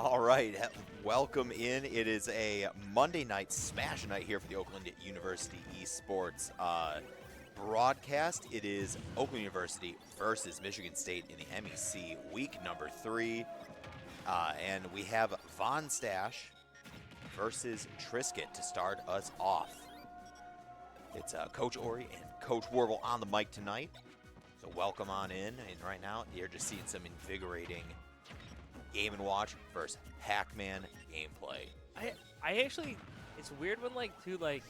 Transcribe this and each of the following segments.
All right, welcome in. It is a Monday night smash night here for the Oakland University Esports broadcast. It is Oakland University versus Michigan State in the MEC week number 3. And we have Von Stash versus Trisket to start us off. It's Coach Ori and Coach Warble on the mic tonight. So welcome on in. And right now, you're just seeing some invigorating Game & Watch versus Pac-Man gameplay. I actually, it's weird when two kind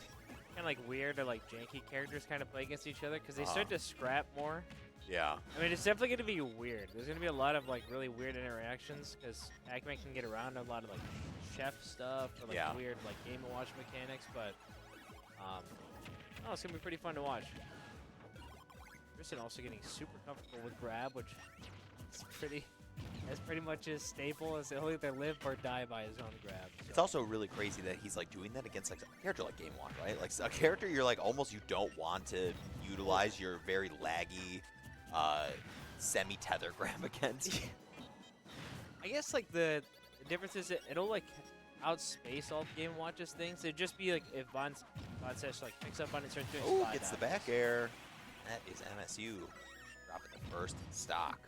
of weird or janky characters kind of play against each other because they start to scrap more. Yeah. I mean, it's definitely going to be weird. There's going to be a lot of really weird interactions because Pac-Man can get around a lot of chef stuff or weird Game & Watch mechanics, but it's going to be pretty fun to watch. Tristan also getting super comfortable with grab, which is that's pretty much his staple, is he'll either live or die by his own grab. So. It's also really crazy that he's doing that against a character like Game Watch, right? A character you're almost you don't want to utilize your very laggy semi-tether grab against. I guess the difference is it'll outspace all Game Watch's things. It'd just be if Von Sesh picks up on it and starts doing spot gets the dodges. back air. That is MSU dropping the first stock.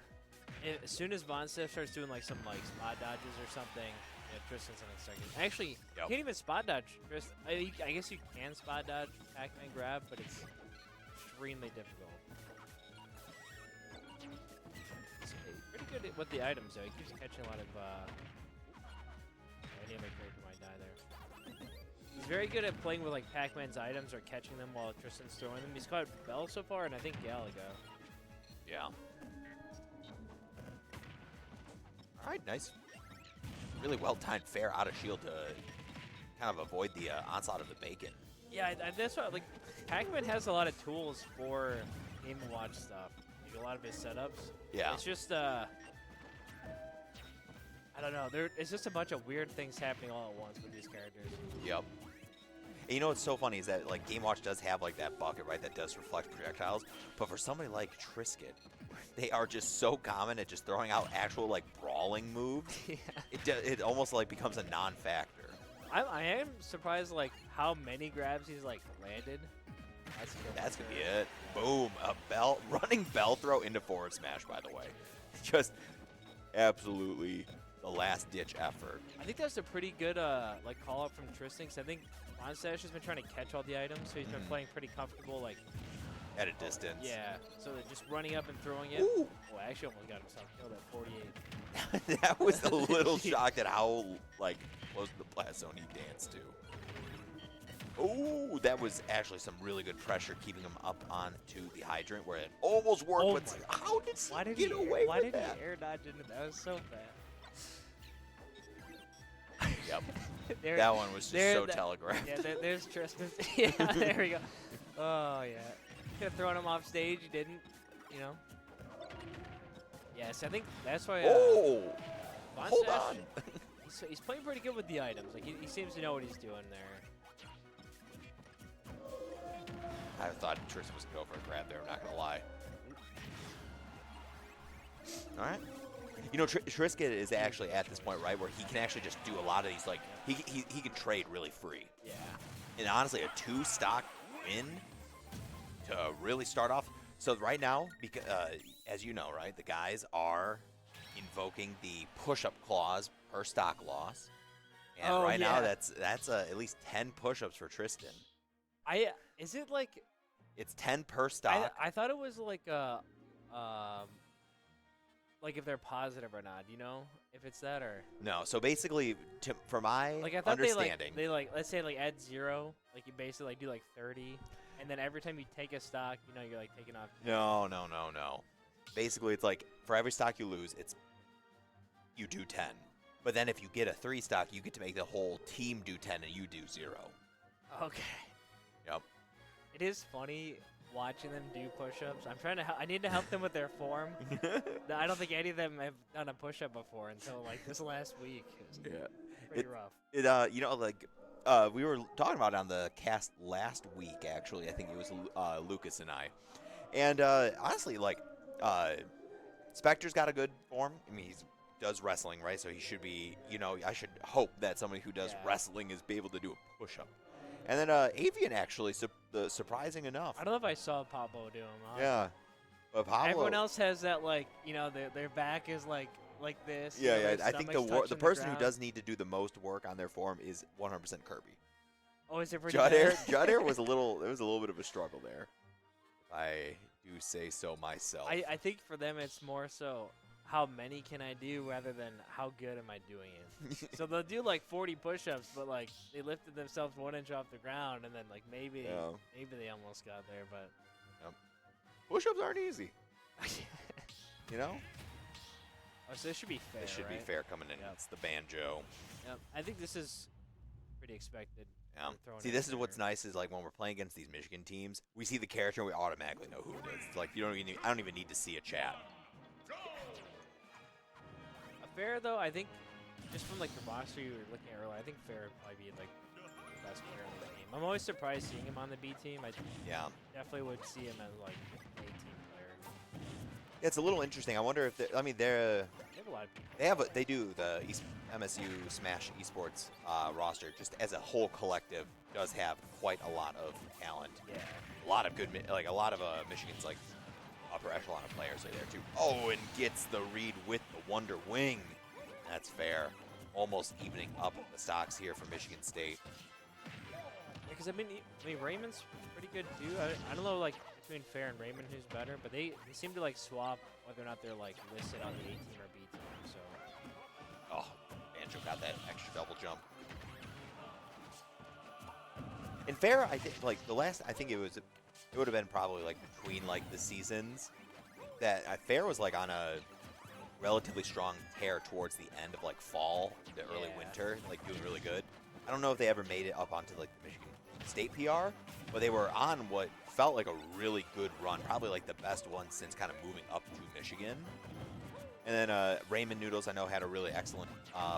As soon as Von Sesh starts doing some spot dodges or something, Tristan's gonna start getting. Actually, you can't even spot dodge Tristan. I guess you can spot dodge Pac-Man grab, but it's extremely difficult. He's pretty good with the items though. He keeps catching a lot of. Any other character might die there. He's very good at playing with Pac-Man's items or catching them while Tristan's throwing them. He's caught Bell so far, and I think Galaga. Yeah. All right, nice. Really well-timed fair out of shield to kind of avoid the onslaught of the bacon. Yeah, that's why. Pac-Man has a lot of tools for Game & Watch stuff. A lot of his setups. Yeah. It's just I don't know. It's just a bunch of weird things happening all at once with these characters. Yep. And you know what's so funny is that Game Watch does have that bucket, right, that does reflect projectiles. But for somebody like Trisket, they are just so common at just throwing out actual brawling moves. Yeah. It almost becomes a non-factor. I am surprised how many grabs he's landed. That's gonna be it. Boom! A running bell throw into forward smash. By the way, just absolutely the last ditch effort. I think that's a pretty good call out from Tristan, because I think Monstash has been trying to catch all the items, so he's been playing pretty comfortable at a distance. Yeah, so they're just running up and throwing it. Ooh. Well, I actually almost got himself killed at 48. That was a little shocked at how close to the blast zone he danced to. Oh, that was actually some really good pressure keeping him up onto the hydrant where it almost worked. But how did he get away with that? Why did he air dodge into that? That was so bad. Yep. That one was just so telegraphed. Yeah, there's Tristan. Yeah, there we go. Oh, yeah. Could have thrown him off stage. He didn't, Yes, I think that's why. Hold on. He's playing pretty good with the items. He seems to know what he's doing there. I thought Tristan was going to go for a grab there, I'm not going to lie. All right. Trisket is actually at this point, right, where he can actually just do a lot of these, he can trade really free. Yeah. And honestly, a 2-stock win to really start off. So right now, because as you know, right, the guys are invoking the push-up clause per stock loss. And now, that's at least 10 push-ups for Tristan. Is it It's 10 per stock. I thought it was if they're positive or not, if it's that or no. So basically, for my I thought understanding, they let's say add 0, you basically do 30, and then every time you take a stock, you're taking off. No. Basically, it's for every stock you lose, you do 10. But then if you get a 3 stock, you get to make the whole team do 10 and you do 0. Okay. Yep. It is funny watching them do push-ups. I need to help them with their form. I don't think any of them have done a push-up before until this last week. Yeah. Pretty rough. We were talking about it on the cast last week, actually. I think it was Lucas and I. And honestly, Spectre's got a good form. I mean, he's does wrestling, right? So he should be, I should hope that somebody who does wrestling is be able to do a push-up. And then Avian, actually, surprising enough. I don't know if I saw Pablo do them. Yeah. But Pablo, everyone else has that, like, their back is like this. Yeah. I think the person who does need to do the most work on their form is 100% Kirby. Oh, is it for Judd Air was a little bit of a struggle there. I do say so myself. I think for them it's more so how many can I do rather than how good am I doing it. So they'll do like 40 push-ups, but like they lifted themselves 1 inch off the ground, and then like maybe they almost got there, but push-ups aren't easy. Oh, so this should be fair. This should be fair coming in. It's the banjo. Yep. I think this is pretty expected. Yeah. See, this is what's nice is like when we're playing against these Michigan teams, we see the character and we automatically know who it is. It's like I don't even need to see a chat. Fair though, I think just from like the roster you were looking at earlier, I think Fair would probably be like the best player on the team. I'm always surprised seeing him on the B team. I definitely would see him as like an A team player. It's a little interesting. I wonder if they have a lot of people. They do the MSU Smash Esports roster just as a whole collective does have quite a lot of talent. Yeah. A lot of good, like a lot of Michigan's like upper echelon of players are there too. Oh, and gets the read with the Wonder Wing. That's fair. Almost evening up the stocks here for Michigan State. Because I mean, Raymond's pretty good too. I don't know like between Fair and Raymond who's better, but they seem to like swap whether or not they're like listed on the A team or B team. So. Oh, Banjo got that extra double jump. And Fair, I think like it would have been probably like between like the seasons that Fair was like on a relatively strong tear towards the end of like fall to early winter, like doing really good. I don't know if they ever made it up onto like the Michigan State PR, but they were on what felt like a really good run, probably like the best one since kind of moving up to Michigan. And then Raymond Noodles, I know, had a really excellent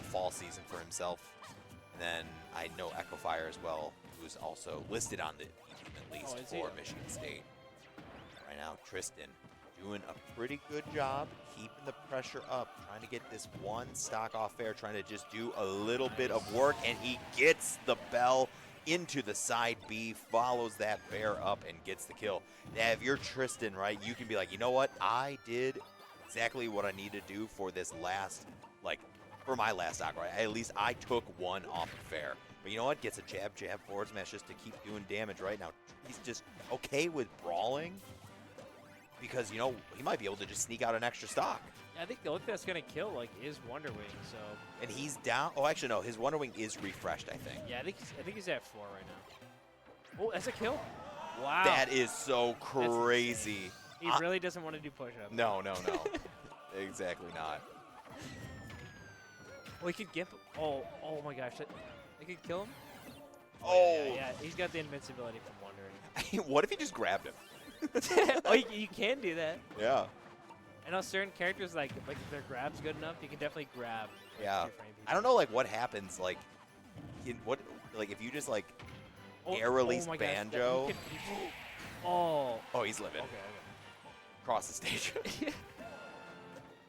fall season for himself. And then I know Echo Fire as well, who's also listed on the team at least for Michigan State. Right now, Tristan doing a pretty good job keeping the pressure up, trying to get this one stock off Fair, trying to just do a little bit of work, and he gets the bell into the side B, follows that Fair up, and gets the kill. Now, if you're Tristan, right, you can be like, you know what? I did exactly what I need to do for this for my last stock, right? At least I took one off of Fair. But you know what? Gets a jab forward smash just to keep doing damage right now. He's just okay with brawling because, he might be able to just sneak out an extra stock. Yeah, I think the only thing that's going to kill, is Wonder Wing, so... And he's down... Oh, actually, no. His Wonder Wing is refreshed, I think. Yeah, I think he's at 4 right now. Oh, that's a kill? Wow. That is so crazy. He really doesn't want to do push-ups. No. Exactly not. Well, he could get... Oh my gosh. They could kill him? Oh! Yeah, he's got the invincibility from Wondering. What if he just grabbed him? Oh, you can do that. Yeah. I know certain characters, like if their grab's good enough, you can definitely grab. Yeah. I don't know, what happens, if you just, air release Banjo. Oh, he's living. Okay. Across the stage.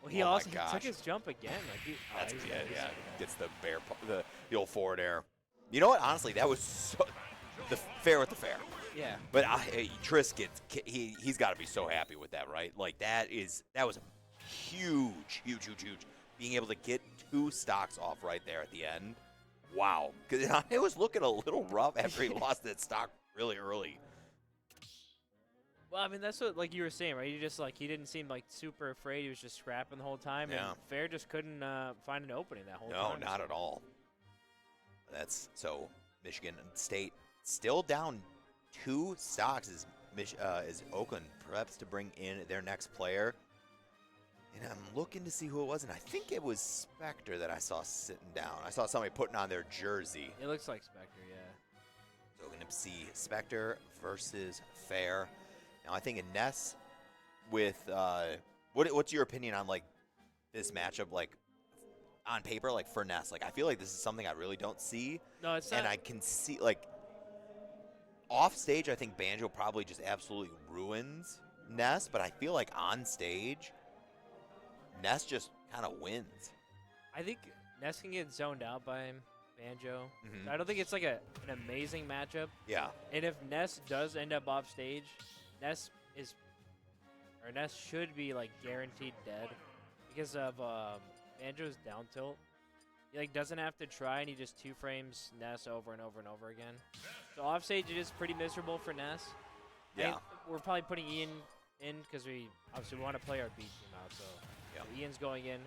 Well, he also took his jump again. That's good. Yeah. Gets the old forward air. You know what? Honestly, that was the Fair with the Fair. Yeah. But Tris he's got to be so happy with that, right? That was a huge. Being able to get 2 stocks off right there at the end. Wow. Because it was looking a little rough after he lost that stock really early. Well, I mean, that's what, you were saying, right? You just, he didn't seem, super afraid. He was just scrapping the whole time. Yeah. And Fair just couldn't find an opening that whole time. time. No, not at all. So Michigan State still down 2 stocks as Oakland preps to bring in their next player. And I'm looking to see who it was, and I think it was Spectre that I saw sitting down. I saw somebody putting on their jersey. It looks like Spectre, yeah. So we're going to see Spectre versus Fair. Now, I think in Ness with what's your opinion on this matchup on paper for Ness? I feel like this is something I really don't see. No, it's not. And I can see off stage I think Banjo probably just absolutely ruins Ness, but I feel like on stage Ness just kind of wins. I think Ness can get zoned out by Banjo. Mhm. I don't think it's like an amazing matchup. Yeah. And if Ness does end up off stage, Ness should be like guaranteed dead because of Banjo's down tilt. He like doesn't have to try, and he just 2-frames Ness over and over and over again. So off stage it is pretty miserable for Ness. Yeah. We're probably putting Ian in because we obviously want to play our B team out. So, Yeah. so Ian's going in.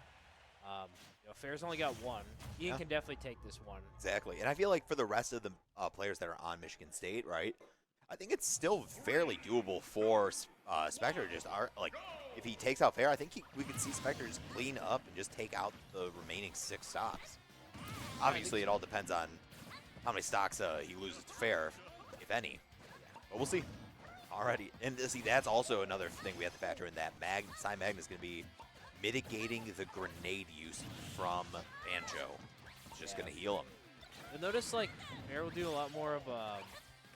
Fair's only got one. Ian can definitely take this one. Exactly. And I feel like for the rest of the players that are on Michigan State, right, I think it's still fairly doable for Spectre. If he takes out Fair, I think we could see Spectre just clean up and just take out the remaining 6 stocks. Obviously, it all depends on how many stocks he loses to Fair, if any. But we'll see. Alrighty. And see, that's also another thing we have to factor in, that Psy Magna is going to be mitigating the grenade use from Banjo. It's just going to heal him. You'll notice, like, Fair will do a lot more of,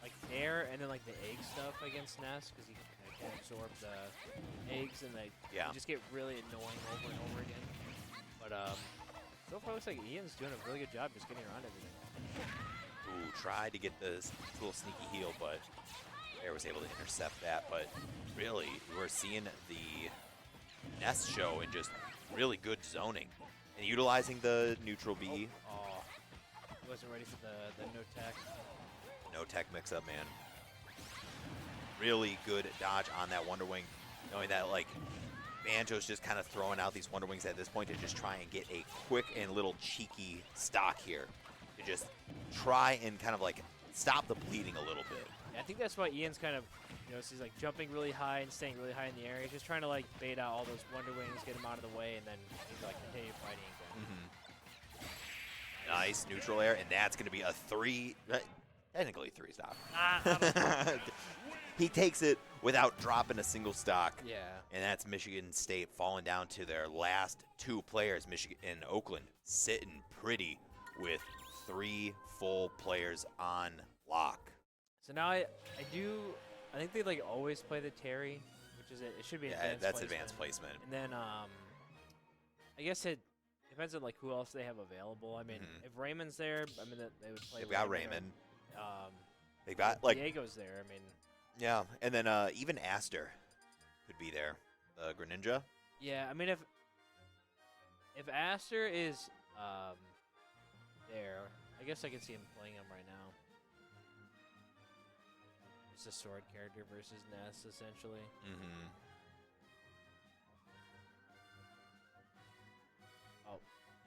like, air and then, like, the egg stuff against Ness because he can absorb the eggs and they just get really annoying over and over again. But, so far it looks like Ian's doing a really good job just getting around everything. Ooh, tried to get this little sneaky heal, but Fair was able to intercept that. But really, we're seeing the Nest show and just really good zoning and utilizing the neutral B. Oh, he wasn't ready for the no tech. No tech mix-up, man. Really good dodge on that Wonder Wing, knowing that, like, Banjo's just kind of throwing out these Wonder Wings at this point to just try and get a quick and little cheeky stock here. To just try and kind of, like, stop the bleeding a little bit. Yeah, I think that's why Ian's kind of, he's, like, jumping really high and staying really high in the air. He's just trying to, like, bait out all those Wonder Wings, get them out of the way, and then he's, like, continue fighting again. Nice neutral air, and that's going to be a 3, technically 3 stock. He takes it without dropping a single stock. Yeah. And that's Michigan State falling down to their last 2 players. Michigan and Oakland sitting pretty with 3 full players on lock. So now I think they like always play the Terry, which is it should be advanced that's placement. advanced placement. And then I guess it depends on like who else they have available. I mean, if Raymond's there, I mean they would play. They've got Raymond. They've got like Diego's there. I mean. Yeah, and then even Aster could be there. Greninja. Yeah, I mean if Aster is there, I guess I can see him playing him right now. It's a sword character versus Ness, essentially. Oh,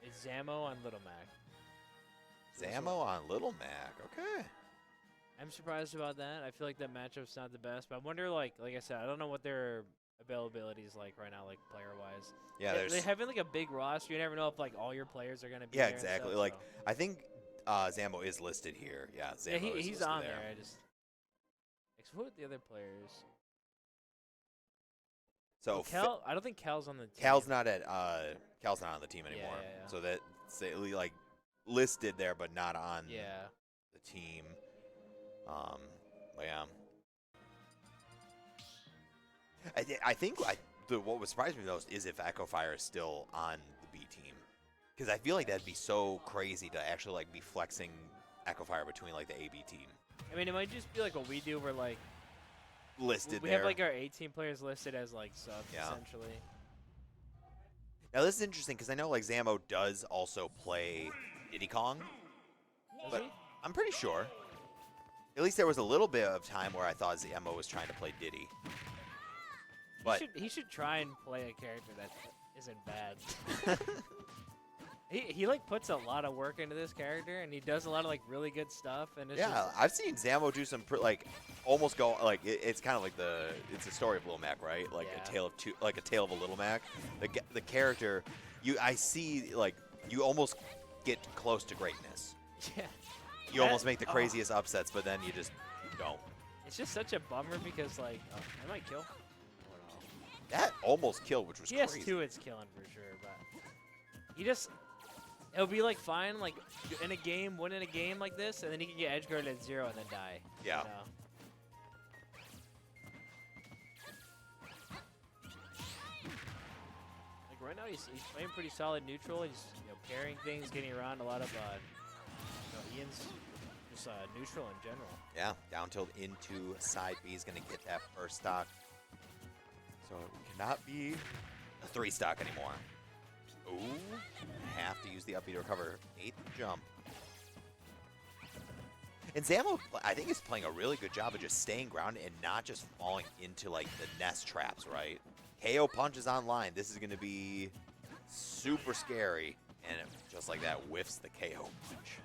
it's Zamo on Little Mac. Zamo on Little Mac. Okay. I'm surprised about that. I feel like that matchup's not the best, but I wonder, like I said, I don't know what their availability is like right now, like player-wise. Yeah, they having like a big roster. You never know if like all your players are gonna be. Yeah, there exactly. And Like stuff, I think Zamo is listed here. Yeah, Zamo is he's listed on there. there. I just. Who are the other players? So Cal, I don't think Cal's on the team. Cal's not on the team anymore. Yeah. So that's like listed there, but not on the team. But yeah. I think what would surprise me most is if Echo Fire is still on the B team, because I feel like that'd be so crazy to actually like be flexing Echo Fire between like the AB team. I mean, it might just be like what we do, where like listed we there. have like our 18 players listed as like subs essentially. Now this is interesting because I know like Zamo does also play Diddy Kong, but I'm pretty sure. At least there was a little bit of time where I thought Zamo was trying to play Diddy. But he should try and play a character that isn't bad. He like puts a lot of work into this character, and he does a lot of like really good stuff. And it's I've seen Zamo do some like almost go like it's kind of like it's a story of Little Mac, right? Like a tale of a Little Mac. The character I see like you almost get close to greatness. Yeah. You almost make the craziest upsets, but then you just don't. It's just such a bummer because like I might kill. That almost killed, which was crazy. PS2 it's killing for sure, but he just. It'll be like fine, like in a game, winning a game like this, and then he can get edge guarded at 0 and then die. Yeah. You know? Like right now, he's playing pretty solid neutral. He's parrying things, getting around a lot of Ian's just neutral in general. Yeah, down tilt into side B is going to get that first stock. So it cannot be a 3 stock anymore. Ooh, have to use the up B to recover. 8th jump. And Zamo, I think, is playing a really good job of just staying grounded and not just falling into, like, the nest traps, right? KO punch is online. This is going to be super scary. And it, just like that, whiffs the KO punch.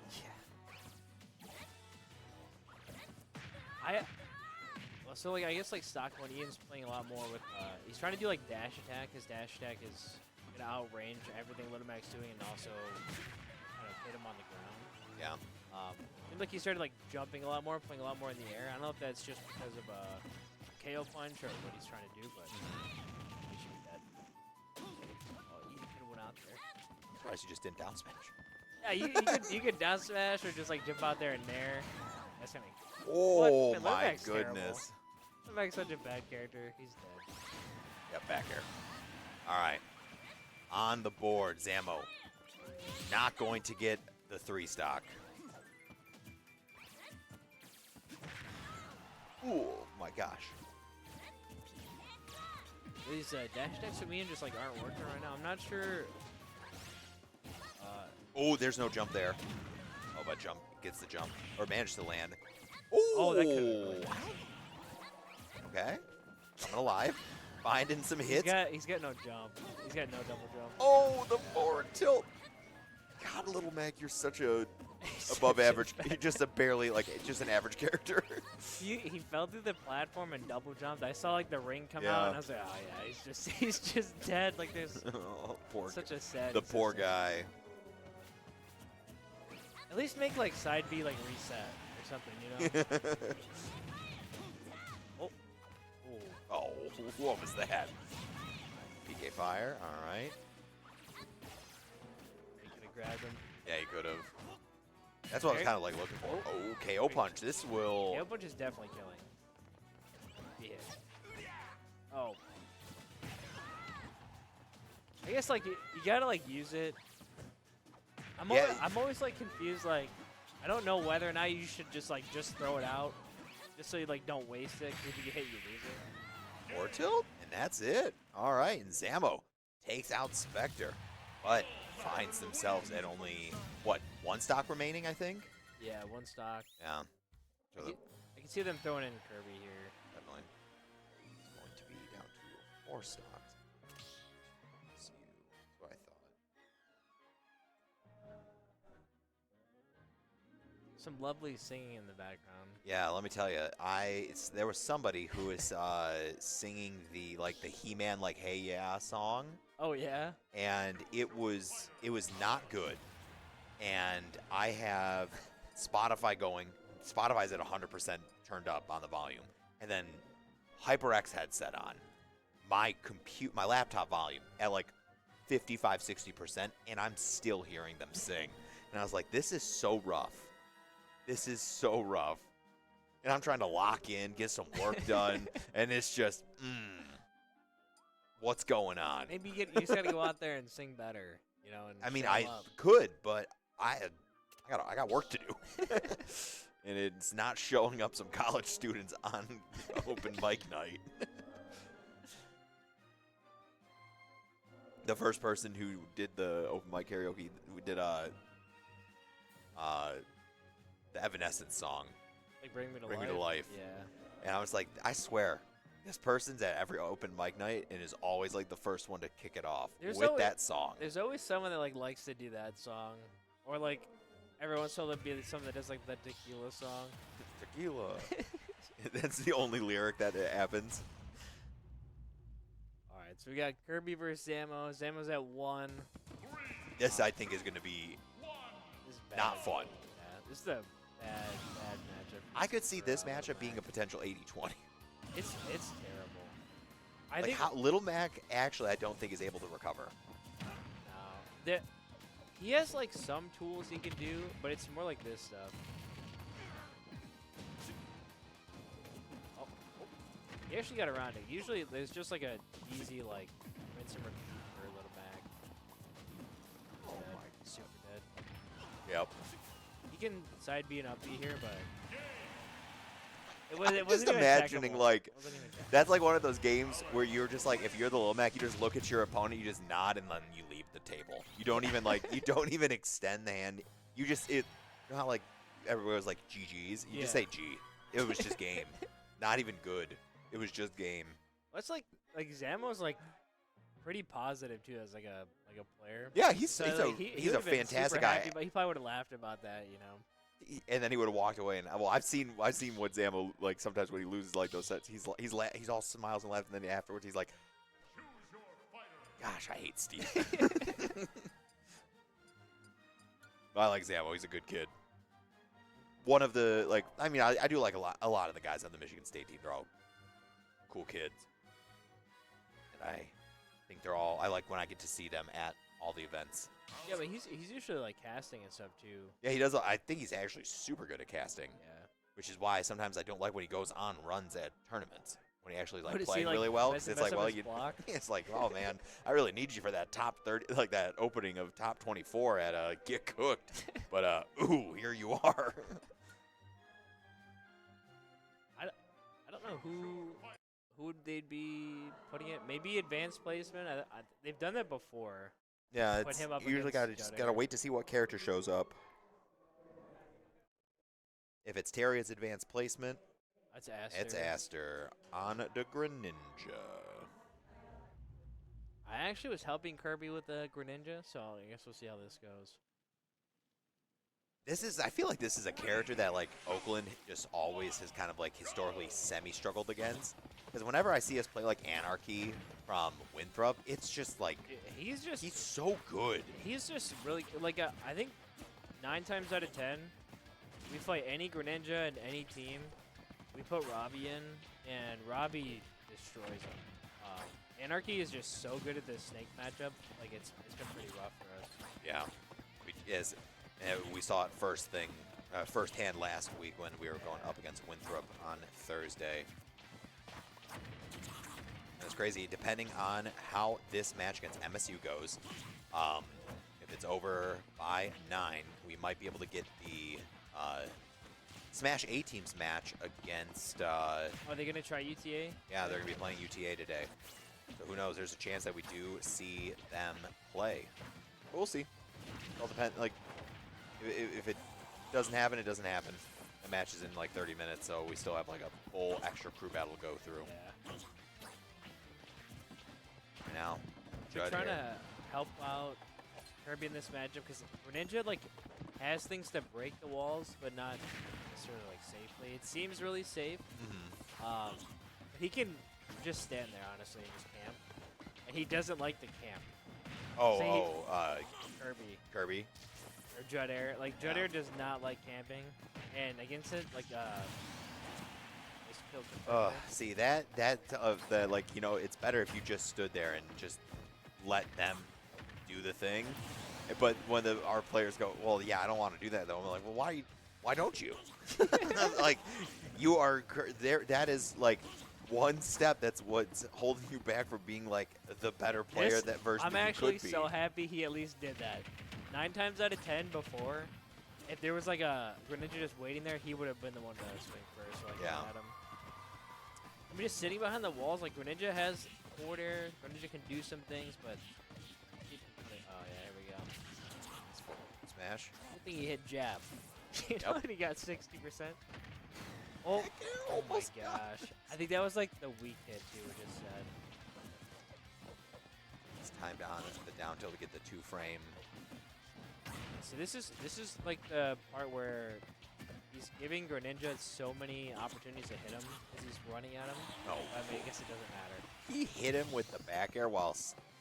Yeah. So, like, I guess, like, stock one, Ian's playing a lot more with, he's trying to do, like, dash attack. His dash attack is going to outrange everything Little Mac's doing and also kind of hit him on the ground. Yeah. Seems like he started like jumping a lot more, playing a lot more in the air. I don't know if that's just because of KO punch or what he's trying to do, but he should be dead. Oh, he could have went out there. Surprised you just didn't down smash. Yeah, you could down smash or just like jump out there and nair. That's kind of. Oh Man, my Lemac's goodness. Little Mac's such a bad character. He's dead. Yep, back air. All right. On the board, Zamo. Not going to get the 3 stock. Oh my gosh. These dash attacks with me and just like aren't working right now. I'm not sure. Oh, there's no jump there. Oh, but jump gets the jump or manages to land. Oh, that could have really Okay. Coming alive. Finding some hits. He's got no jump. He's got no double jump. Oh, the forward tilt. God, Little Mac, you're such a above average. You're just a barely, like, just an average character. He fell through the platform and double jumped. I saw like the ring come out, and I was like, oh yeah, he's just dead. Like there's Oh, poor such a sad. the poor guy. At least make like side B like reset or something, you know? Oh. Oh, what was that? PK fire. All right. He could have grabbed him. Yeah, he could have. That's what I was kind of like looking for. Oh, KO punch. This will. KO punch is definitely killing. He hits. Oh. I guess like you gotta like use it. I'm always like confused. Like I don't know whether or not you should just throw it out, just so you like don't waste it. 'Cause if you hit, you lose it. More tilt, and that's it. All right, and Zamo takes out Spectre, but finds themselves at only, what, 1 stock remaining, I think? Yeah, 1 stock. Yeah. So I can see them throwing in Kirby here. definitely. It's going to be down to 4 stocks. Let's see what I thought. Some lovely singing in the background. Yeah, let me tell you, there was somebody who was singing the He-Man like Hey Yeah song. Oh yeah. And it was not good. And I have Spotify going. Spotify's at 100% turned up on the volume, and then HyperX headset on. My laptop volume at like 55-60%, and I'm still hearing them sing. And I was like, this is so rough. This is so rough. And I'm trying to lock in, get some work done, and it's just, what's going on? Maybe you just gotta go out there and sing better, you know. And I mean, show I 'em up. could, but I got work to do, and it's not showing up some college students on open mic night. The first person who did the open mic karaoke, we did the Evanescence song. Like Bring Me to Bring Life. Me to Life. Yeah. And I was like, I swear, this person's at every open mic night and is always like the first one to kick it off with that song. There's always someone that like likes to do that song, or like every once in a while there'll be someone that does like the tequila song. Tequila. That's the only lyric that happens. All right, so we got Kirby versus Zamo. Zamo's at 1. This, I think, is going to be This is bad. not fun. Yeah, this is a bad matchup. I could see this matchup being a potential 80-20. It's terrible. I Like think how Little Mac actually, I don't think is able to recover. no. He has like some tools he can do, but it's more like this stuff. Oh. He actually got around it. Usually there's just like a easy like rinse and repeat for Little Mac. good. Yep. He can side B and up B here, but it I'm wasn't just even imagining checkable. like It wasn't even checkable. that's like one of those games where you're just like, if you're the little Mac, you just look at your opponent, you just nod, and then you leave the table. You don't even like, you don't even extend the hand. You just you know how like everybody was like GGs. You just say G. It was just game. Not even good. It was just game. That's like Zamo's like pretty positive too as like a player. Yeah, he's So, he's like, a he he's a would've been fantastic super guy. happy, but he probably would have laughed about that, you know. And then he would have walked away. And well, I've seen what Zamo like sometimes when he loses like those sets. He's all smiles and laughs, and then afterwards he's like, "Gosh, I hate Steve." But I like Zamo. He's a good kid. One of the like, I mean, I do like a lot of the guys on the Michigan State team. They're all cool kids, and I think they're all. I like when I get to see them at all the events. Yeah, but he's usually like casting and stuff too. Yeah, he does. I think he's actually super good at casting. Yeah. Which is why sometimes I don't like when he goes on runs at tournaments when he actually like What, is playing he, like, really well. mess- Because it's mess like, up well, his you, block? it's like, oh man, I really need you for that top 30, like that opening of top 24 at Get Cooked. But ooh, here you are. I don't know who they'd be putting it. Maybe advanced placement. They've done that before. Yeah, Put it's him up you usually against gotta Judder. wait to see what character shows up. If it's Terry, it's advanced placement. That's Aster. It's Aster on the Greninja. I actually was helping Kirby with the Greninja, so I guess we'll see how this goes. I feel like this is a character that like Oakland just always has kind of like historically semi-struggled against. Because whenever I see us play like Anarchy from Winthrop, it's just like He's so good. He's just really like I think 9 times out of 10, we fight any Greninja and any team. We put Robbie in, and Robbie destroys him. Anarchy is just so good at this snake matchup. Like it's been pretty rough for us. Yeah, we saw it firsthand last week when we were going up against Winthrop on Thursday. It's crazy. Depending on how this match against MSU goes, if it's over by 9, we might be able to get the Smash A teams match against. Are they gonna try UTA? Yeah, they're gonna be playing UTA today. So who knows? There's a chance that we do see them play. But we'll see. It all depends. Like, if it doesn't happen, it doesn't happen. The match is in like 30 minutes, so we still have like a full extra crew battle to go through. Yeah. Now, They're Judd trying here. to help out Kirby in this matchup because Greninja like has things to break the walls, but not necessarily like safely. It seems really safe. Mhm. He can just stand there honestly and just camp, and he doesn't like to camp. Kirby or Judd Air. Like Judd Air does not like camping, and against it like it's kill confirmed. See that like, you know, it's better if you just stood there and just let them do the thing. But when our players go, well, yeah, I don't want to do that though. I'm like, well, why don't you? Like, you are there. That is like one step. That's what's holding you back from being like the better player that version. I'm that you actually could be. so happy he at least did that. 9 times out of 10 before, if there was like a Greninja just waiting there, he would have been the one to swing first. So I Yeah. at him. I'm just sitting behind the walls. Like Greninja has forward air. Greninja can do some things, but oh yeah, here we go. Smash. Good thing he hit jab. You know, Yep. and he got 60%. Oh, oh my Almost gosh! I think that was like the weak hit too. We just said. It's timed on the down tilt to get the 2-frame. So this is like the part where he's giving Greninja so many opportunities to hit him as he's running at him. No. I mean, I guess it doesn't matter. He hit him with the back air while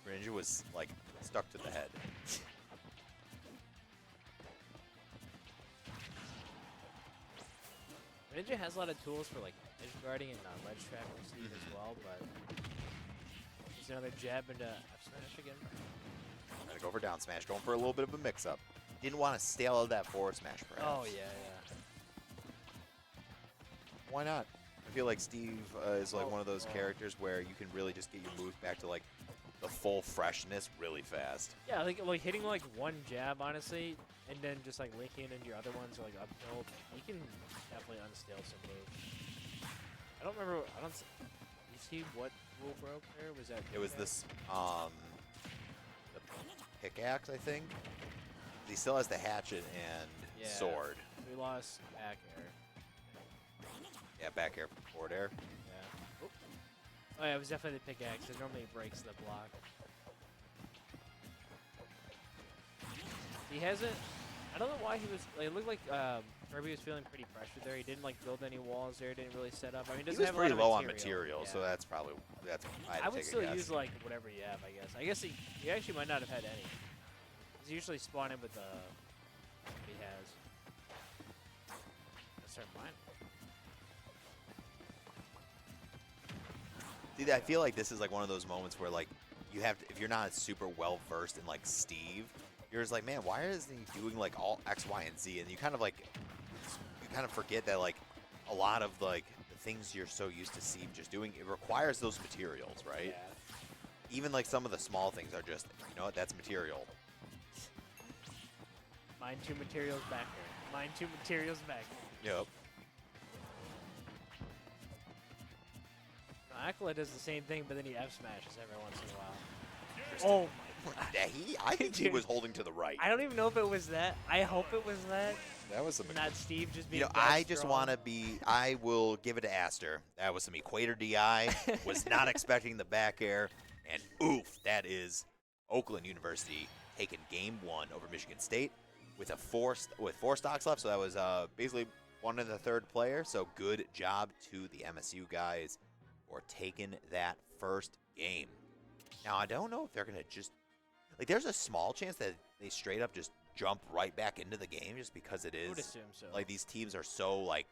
Greninja was like stuck to the head. Greninja has a lot of tools for like edge guarding and ledge trapping Steve as well, but there's another jab into F smash again. Gonna go for down smash, going for a little bit of a mix-up. Didn't want to stale out that forward smash, perhaps. Oh yeah, yeah. Why not? I feel like Steve is like one of those characters where you can really just get your moves back to like the full freshness really fast. Yeah, like hitting like one jab, honestly, and then just like linking it into your other ones like uphill, you can definitely unsteal some moves. I don't remember. I don't. You see what rule broke there? Was that? It was this the pickaxe, I think. He still has the hatchet and sword. We lost back air. Yeah, back air, forward air. Yeah. Oh yeah, it was definitely the pickaxe. It normally breaks the block. He hasn't. I don't know why he was. Like, it looked like Kirby was feeling pretty pressured there. He didn't like build any walls there. Didn't really set up. I mean, he doesn't have a lot of pretty low material. on material, Yeah. so that's probably I would still use like whatever you have. I guess he actually might not have had any. He's usually spawning with what he has. Let's start mine. See, I feel like this is like one of those moments where like you have to, if you're not super well versed in like Steve, you're just like, man, why isn't he doing like all X, Y, and Z? And you kind of forget that like a lot of like the things you're so used to Steve just doing, it requires those materials, right? Yeah. Even like some of the small things are just, you know what, that's material. Mine 2 materials back there. Mine 2 materials back there. Yep. Aquila does the same thing, but then he F smashes every once in a while. Oh my god. Yeah, I think he was holding to the right. I don't even know if it was that. I hope it was that. That was some. Not Steve just being. You know, I just want to be. I will give it to Aster. That was some equator DI. Was not expecting the back air, and oof, that is Oakland University taking game 1 over Michigan State with four stocks left. So that was basically one of the third player. So good job to the MSU guys for taking that first game. Now I don't know if they're gonna just like. There's a small chance that they straight up just jump right back into the game just because it is. I would assume so. Like these teams are so like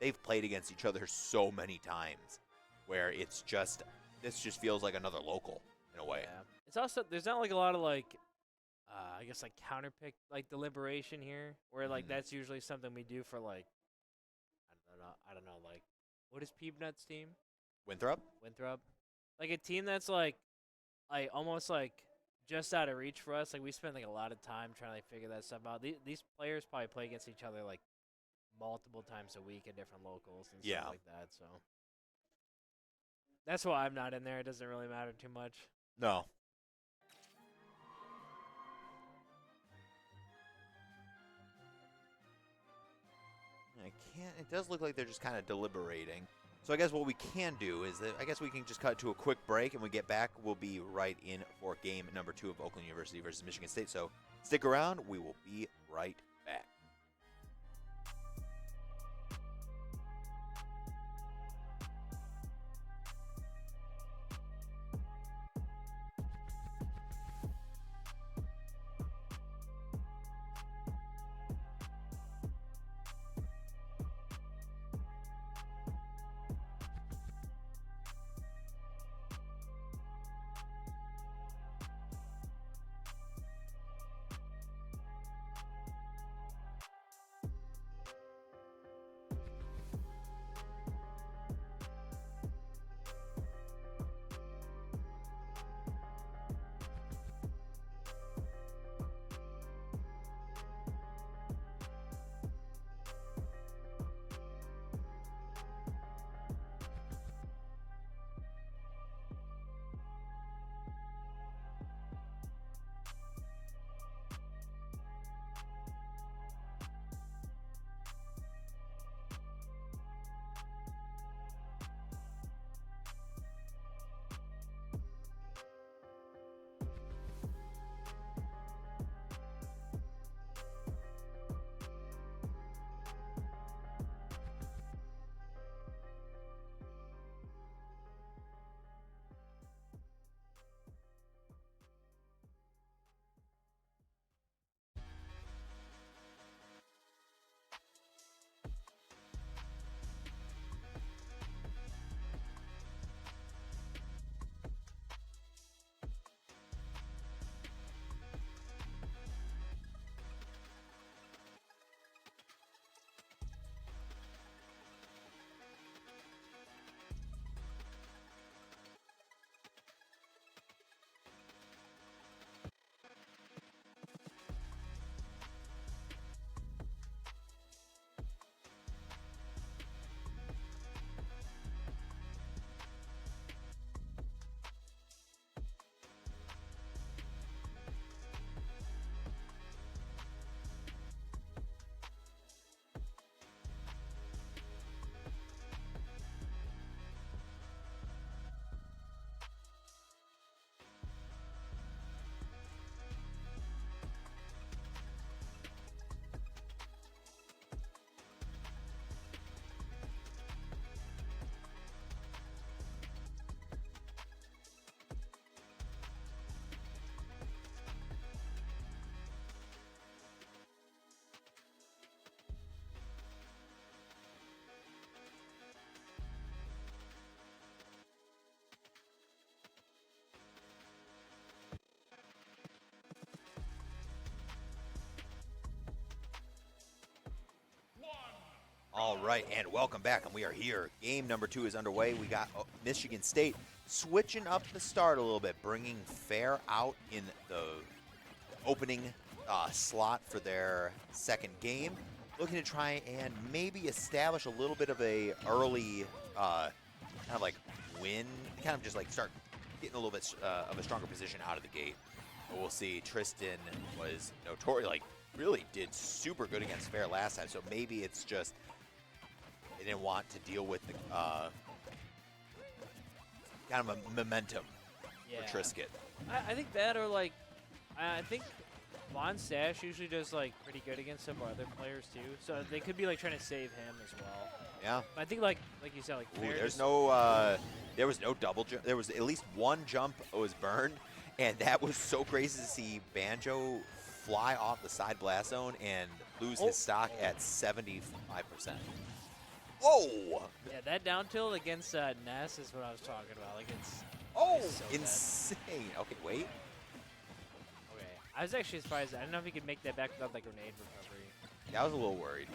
they've played against each other so many times, where it's just this just feels like another local in a way. Yeah. It's also there's not like a lot of like I guess like counterpick like deliberation here, where like that's usually something we do for like I don't know like what is Peanut's team? Winthrop. Like a team that's like almost like just out of reach for us. Like we spend like a lot of time trying to like, figure that stuff out. These players probably play against each other like multiple times a week at different locals and stuff like that. So that's why I'm not in there. It doesn't really matter too much. No. I can't. It does look like they're just kind of deliberating. So I guess what we can do is that I guess we can just cut to a quick break, and when we get back, we'll be right in for game number 2 of Oakland University versus Michigan State. So stick around. We will be right back. All right, and welcome back, and we are here. Game number 2 is underway. We got Michigan State switching up the start a little bit, bringing Fair out in the opening slot for their second game, looking to try and maybe establish a little bit of a early kind of like win, kind of just like start getting a little bit of a stronger position out of the gate. But we'll see. Tristan was notorious, like really did super good against Fair last time, so maybe it's just they didn't want to deal with the kind of a momentum for Trisket. I think that, or like, I think Von Stash usually does like pretty good against some other players too, so they could be like trying to save him as well. Yeah. I think like you said, like there was no double jump. There was at least one jump was burned, and that was so crazy to see Banjo fly off the side blast zone and lose his stock at 75%. Whoa! Yeah, that down tilt against Ness is what I was talking about. Like it's so insane. Okay, wait. Okay, I was actually surprised. I don't know if he could make that back without like grenade recovery. Yeah, I was a little worried.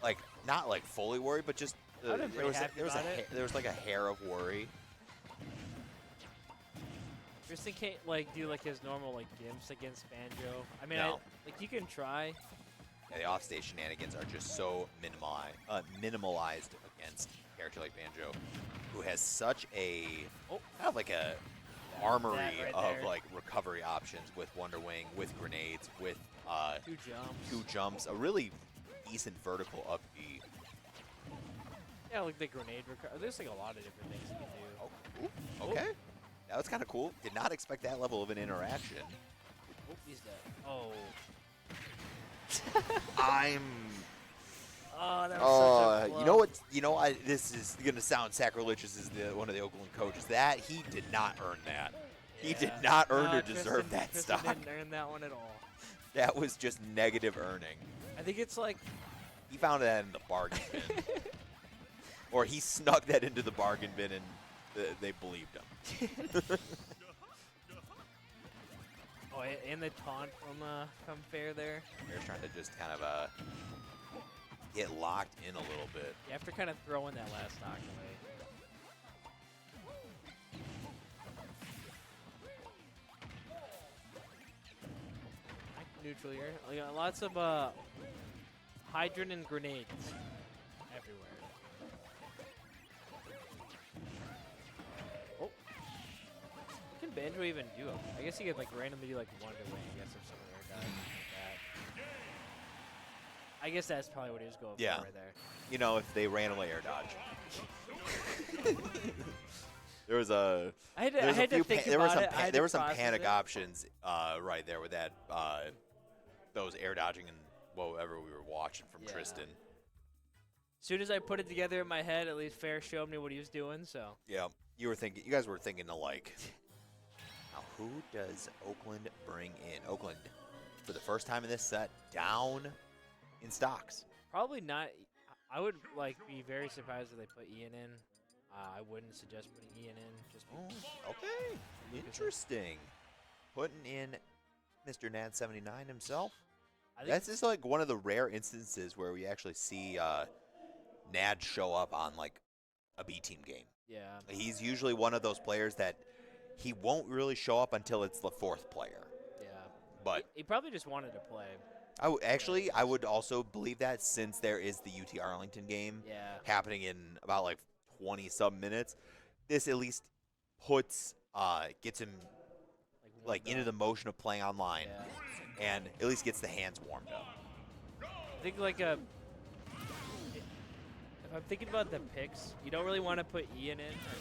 Like not like fully worried, but just there was like a hair of worry. Tristan can't like do like his normal like gimps against Banjo. I mean, No. like you can try. Yeah, the offstage shenanigans are just so minimalized against a character like Banjo, who has such a kind of like a armory of like recovery options with Wonder Wing, with grenades, with 2 jumps, a really decent vertical up B. Yeah, like the grenade recovery. There's like a lot of different things you can do. Oh, okay. That was kind of cool. Did not expect that level of an interaction. Oh, he's dead. Oh. Oh, that was such a you know what? You know, this is gonna sound sacrilegious as one of the Oakland coaches. That he did not earn that. Yeah. He did not earn or deserve that Tristan stock. didn't earn that one at all. That was just negative earning. I think it's like He found that in the bargain bin, or he snuck that into the bargain bin, and they believed him. oh, and the taunt from Fair there. They're trying to just kind of get locked in a little bit. Yeah, after kind of throwing that last knock away. Neutral here. We got lots of hydrant and grenades everywhere. Oh. What can Banjo even do? I guess he could like randomly do like Wonder Wing, I guess, if someone were dying like that. I guess that's probably what he was going for right there. You know, if they randomly air dodge. There was a there were some panic options right there with that those air dodging and whatever we were watching from Tristan. As soon as I put it together in my head, at least Fair showed me what he was doing. So yeah, you guys were thinking alike. Now, who does Oakland bring in? Oakland, for the first time in this set, down in stocks. Probably not. I would like be very surprised if they put Ian in. I wouldn't suggest putting Ian in. Just okay, interesting. Putting in Mr. Nad79 himself. That's just like one of the rare instances where we actually see Nad show up on like a B team game. Yeah. He's usually one of those players that he won't really show up until it's the 4th player. Yeah. But he probably just wanted to play. I would also believe that, since there is the UT Arlington game happening in about like 20-some minutes. This at least puts gets him like into the motion of playing online, and at least gets the hands warmed up. I think like if I'm thinking about the picks, you don't really want to put Ian in or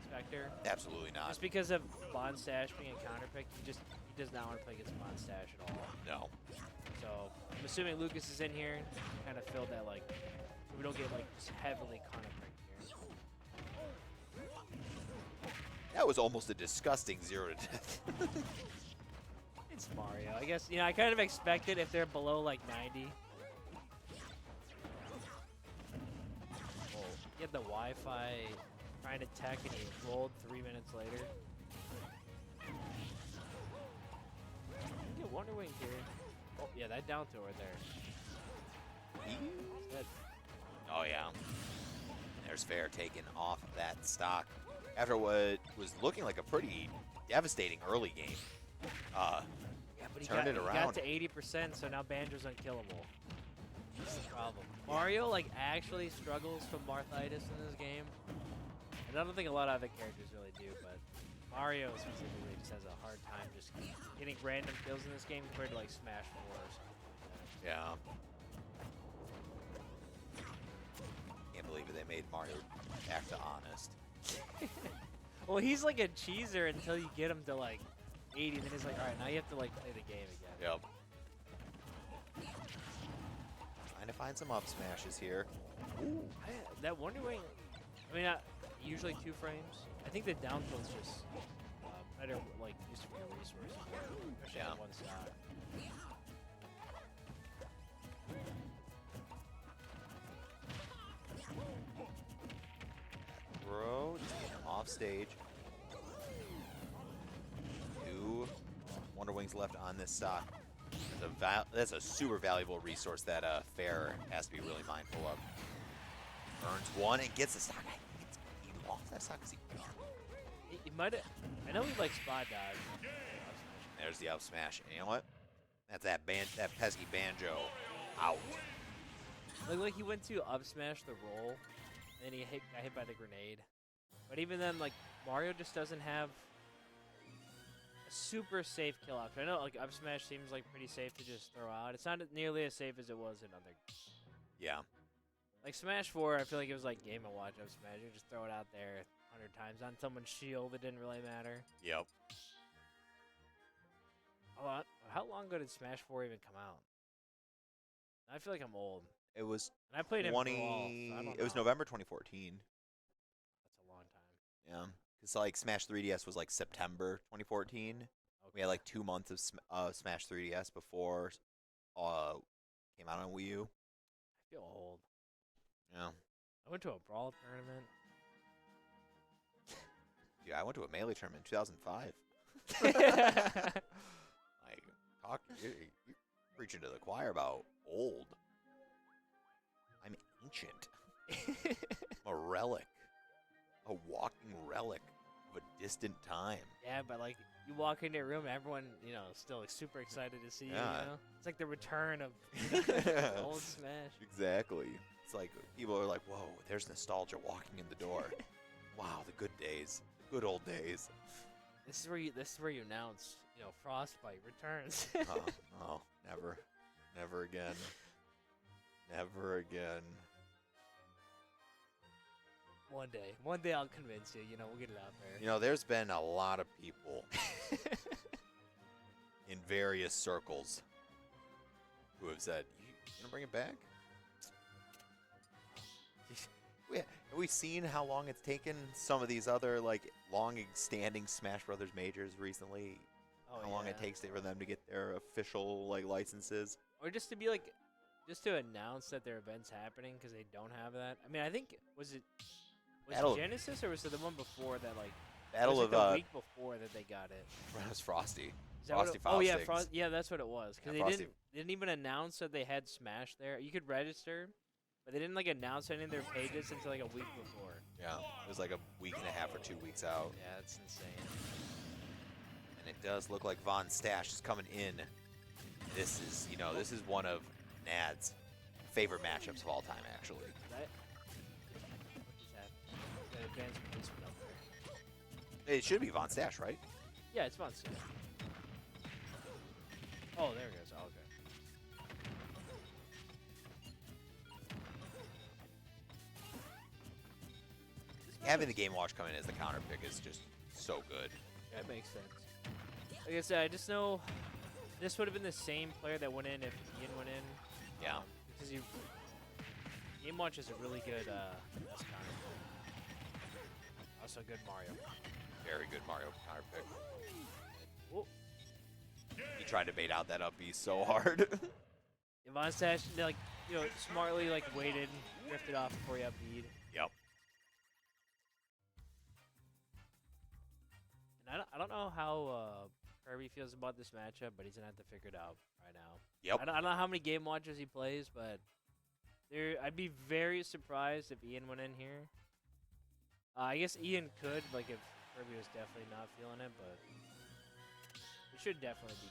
Spectre. Absolutely not. Just because of Bond Stash being a counter pick, he does not want to play against Bond Stash at all. No. So I'm assuming Lucas is in here to kind of fill that like we don't get like just heavily counter picked here. That was almost a disgusting 0 to death. It's Mario. I guess, I kind of expected if they're below like 90. Oh, he had the Wi-Fi trying to tech and he rolled 3 minutes later. Yeah, Wonder Wing here. Oh, yeah, that down throw right there. That Oh, yeah. There's Fair taking off that stock after what was looking like a pretty devastating early game. Yeah, but Turned it he got around. to 80%, so now Banjo's unkillable. That's the problem. Mario, like, actually struggles from Marthitis in this game. And I don't think a lot of other characters really do, but Mario specifically just has a hard time just getting random kills in this game compared to, like, Smash 4 or something. Yeah. Can't believe it. They made Mario back to honest. Well, he's like a cheeser until you get him to, like, 80, then he's like, alright, now you have to, like, play the game again. Yep. Trying to find some up smashes here. Ooh. That Wonder Wing, I mean, usually 2 frames. I think the down tilt's just better, like, used for your resources. Especially on one side. Throw, just get him off stage. 2 Wonder Wings left on this stock. That's a super valuable resource that Fair has to be really mindful of. Burns 1 and gets the stock. He lost that stock because He might have. I know he likes spot dodge. there's the up smash. And you know what? That's that pesky Banjo out. Like he went to up smash the roll, and he got hit by the grenade. But even then, like Mario just doesn't have a super safe kill option. I know like up smash seems like pretty safe to just throw out. It's not nearly as safe as it was in other. Yeah. Like Smash 4, I feel like it was like Game & Watch up smash. You just throw it out there 100 times on someone's shield. It didn't really matter. Yep. How long ago did Smash 4 even come out? I feel like I'm old. It was And I played it. It was November 2014. That's a long time. Yeah. Because like Smash 3DS was like September 2014. Okay. We had like 2 months of Smash 3DS before came out on Wii U. I feel old. Yeah. I went to a Brawl tournament. Yeah, I went to a Melee tournament in 2005. You're preaching to the choir about old. I'm ancient. I'm a relic. A walking relic of a distant time. Yeah, but like you walk into a room, everyone, still like, super excited to see you. It's like the return of old Smash. Exactly. It's like people are like, "Whoa, there's nostalgia walking in the door." Wow, the good days, the good old days. This is where you announce, Frostbite returns. Oh, never again, never again. One day I'll convince you. We'll get it out there. There's been a lot of people in various circles who have said, "You gonna bring it back?" Have we seen how long it's taken some of these other like long-standing Smash Brothers majors recently? How long it takes for them to get their official like licenses, or just to be like, just to announce that their event's happening because they don't have that. I mean, I think was it Genesis or was it the one before that like? Battle of the week before that they got it. It was Frosty. Frosty File yeah, that's what it was. Because they didn't even announce that they had Smash there. You could register, but they didn't like announce any of their pages until like a week before. Yeah, it was like a week and a half or 2 weeks out. Yeah, that's insane. And it does look like Von Stash is coming in. This is one of Nad's favorite matchups of all time, actually. What is that? The advanced placement up there. It should be Von Stash, right? Yeah, it's Von Stash. Oh, there it goes. Oh, okay. Having the Game Watch come in as the counter pick is just so good. That makes sense. Like I said, I just know this would have been the same player that went in if Ian went in. Yeah. Because Game Watch is a really good S counter. Also good Mario. Very good Mario counter pick. Whoa. He tried to bait out that up B so hard. Von Stash, smartly waited, drifted off before he up B'd. Yep. And I don't know how Kirby feels about this matchup, but he's gonna have to figure it out right now. Yep. I don't know how many Game Watches he plays, but I'd be very surprised if Ian went in here. I guess Ian could, like, if Kirby was definitely not feeling it, but it should definitely be.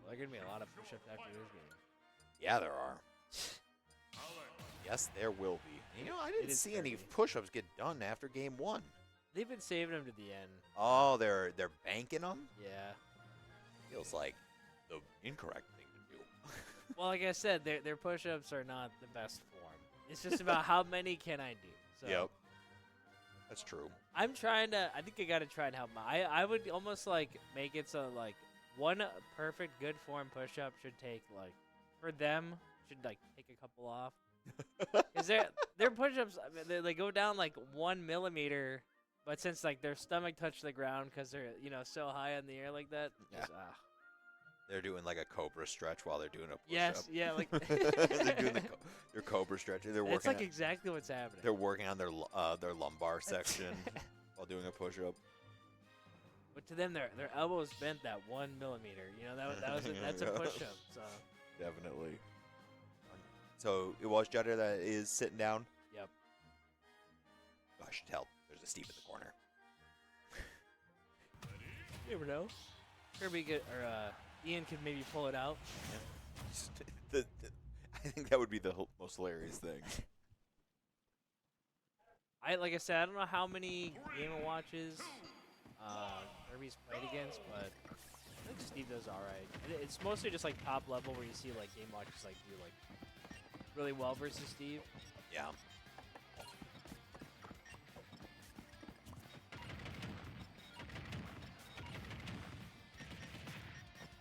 Well, there are gonna be a lot of push-ups after this game. Yeah, there are. Yes, there will be. You know, I didn't see any Kirby. push-ups get done after game 1. They've been saving them to the end. Oh, they're banking them? Yeah. Feels like the incorrect thing to do. Well, like I said, their push-ups are not the best form. It's just about how many can I do. So Yep. That's true. I'm trying to. I think I gotta try and help them. I would almost like make it so like one perfect good form push-up should take like for them should like take a couple off. Cause their push-ups they go down like 1 millimeter, but since like their stomach touched the ground because they're so high in the air like that. Yeah. Just, They're doing like a cobra stretch while they're doing a push-up. Yes, yeah, like they're doing their cobra stretching. They're working. It's like exactly what's happening. They're working on their lumbar section while doing a push-up. But to them, their elbows bent that 1 millimeter. That's a push-up. So Definitely. So it was Judder that is sitting down. Yep. I should tell. There's a Steve in the corner. You never know. Kirby Ian could maybe pull it out. I think that would be the most hilarious thing. Like I said, I don't know how many Game & Watches Kirby's played against, but I think Steve does all right. It's mostly just like top level where you see like Game & Watches like do like really well versus Steve. Yeah.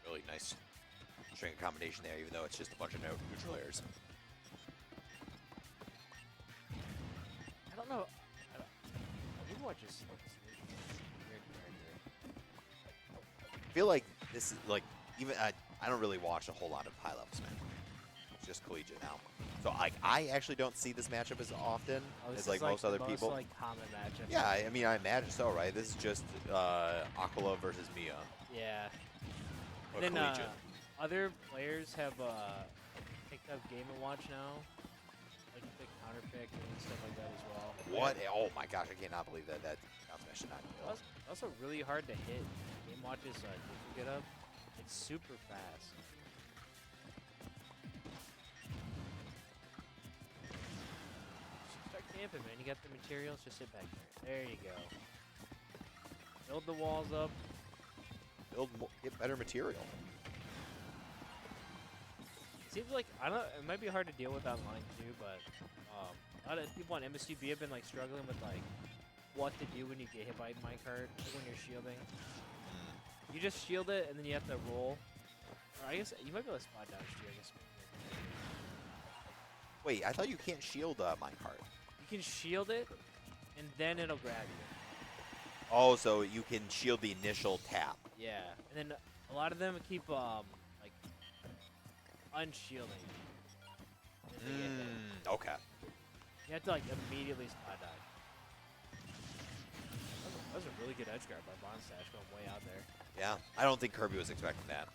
Really nice string combination there, even though it's just a bunch of neutral airs. I don't know. Game & Watch is weird character. I feel like this is like even I don't really watch a whole lot of high level Smash. It's just collegiate now, so I actually don't see this matchup as often as like most other people. Like common matchup. Yeah, I mean I imagine so, right? This is just Aquila versus Mia. Yeah. But And then collegiate. other players have picked up Game & Watch now, like the counter pick and stuff like that as well. What? Oh my gosh, I cannot believe that down smash did not kill. It's also really hard to hit. Game & Watch's get up. It's super fast. Start camping, man. You got the materials. Just sit back there. There you go. Build the walls up. Get better material. Seems like it might be hard to deal with online too, but a lot of people on MSUB have been like struggling with like what to do when you get hit by minecart, like when you're shielding. You just shield it and then you have to roll. Or I guess you might be able to spot dodge too. I guess. Wait, I thought you can't shield minecart. You can shield it, and then it'll grab you. Oh, so you can shield the initial tap. Yeah, and then a lot of them keep like unshielding. If they get hit. Okay. You have to like immediately spot dodge. That was a really good edge guard by Bonstash going way out there. Yeah, I don't think Kirby was expecting that.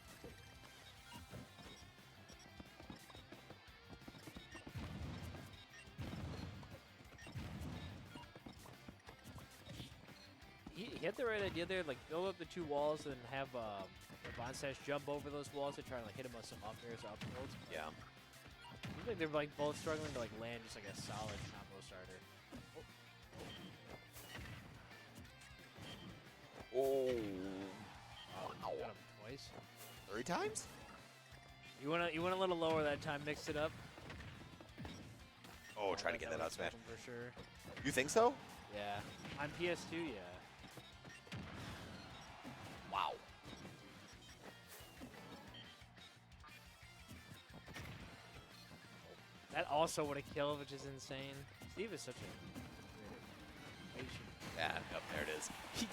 He had the right idea there, like build up the 2 walls and have Bonstash jump over those walls to try and like hit him with some up airs or up tilts. Yeah. Seems like they're like both struggling to like land just like a solid combo starter. Oh. Got him twice. 3 times? You went a little lower that time, mixed it up. Oh, try to get that out smash. For sure. You think so? Yeah. On PS2, yeah. Wow. That also would have killed, which is insane. Steve is such a patient. Yeah, yep, there it is. He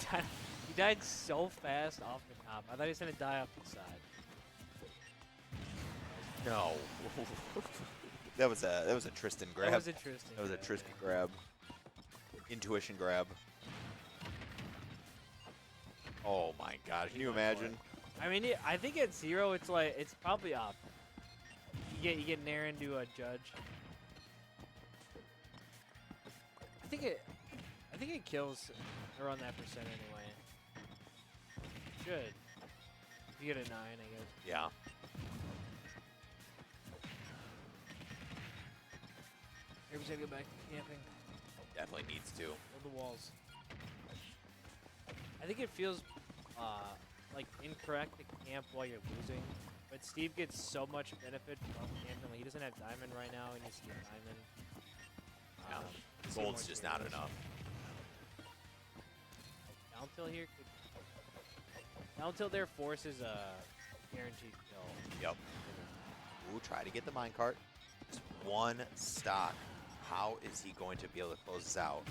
died so fast off the top. I thought he was gonna die off the side. No. that was a Tristan grab. That was interesting. That was a Tristan grab. Intuition grab. Oh my gosh, can you imagine? I mean, I think at 0, it's like it's probably up. You get Nair into a judge. I think it kills around that percent anyway. Should. If you get a 9, I guess. Yeah. Maybe we should get back to camping. Definitely needs to. Build the walls. I think it feels like incorrect to camp while you're losing, but Steve gets so much benefit from camping. Like, he doesn't have diamond right now. He needs to get diamond. Gold's just not enough. Down tilt here. Down tilt there forces a guaranteed kill. Yep. Ooh, try to get the minecart. Just one stock. How is he going to be able to close this out?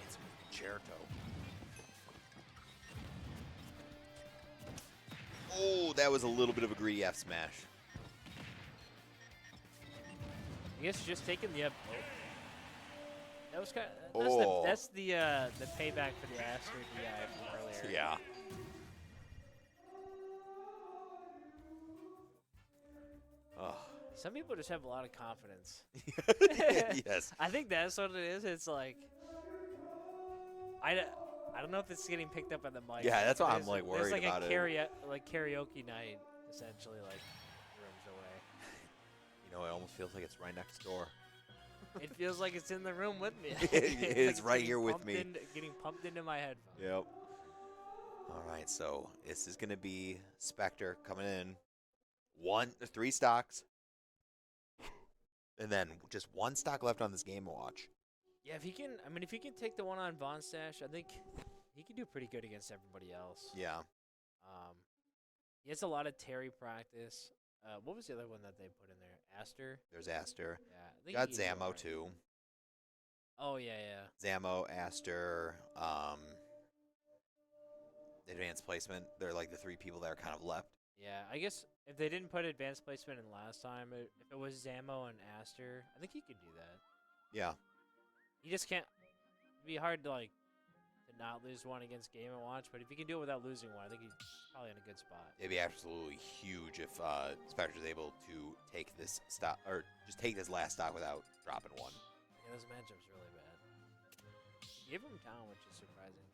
It's Concerto. Oh, that was a little bit of a greedy F smash. I guess just taking the up. That was kind of, that's the payback for the Aster DI from earlier. Yeah. Oh. Some people just have a lot of confidence. Yes. I think that's what it is. It's like I don't know if it's getting picked up on the mic. Yeah, that's why I'm like worried like about a it. Like karaoke night, essentially, like rooms away. You know, it almost feels like it's right next door. It feels like it's in the room with me. It is like right here with me. Getting pumped into my headphones. Yep. All right, so this is going to be Spectre coming in. 3 stocks. And then just 1 stock left on this Game & Watch. Yeah, if he can take the one on Von Stash, I think he can do pretty good against everybody else. Yeah. He has a lot of Terry practice. What was the other one that they put in there? Aster? There's Aster. Yeah. Got Zamo, too. Oh, yeah. Zamo, Aster, advanced placement. They're like the 3 people that are kind of left. Yeah, I guess if they didn't put advanced placement in last time, if it was Zamo and Aster, I think he could do that. Yeah. He just can't. It'd be hard to not lose one against Game & Watch, but if he can do it without losing one, I think he's probably in a good spot. It'd be absolutely huge if Spectre's able to take this stock, or just take this last stock without dropping one. Yeah, those matchups really bad. Give him down, which is surprising.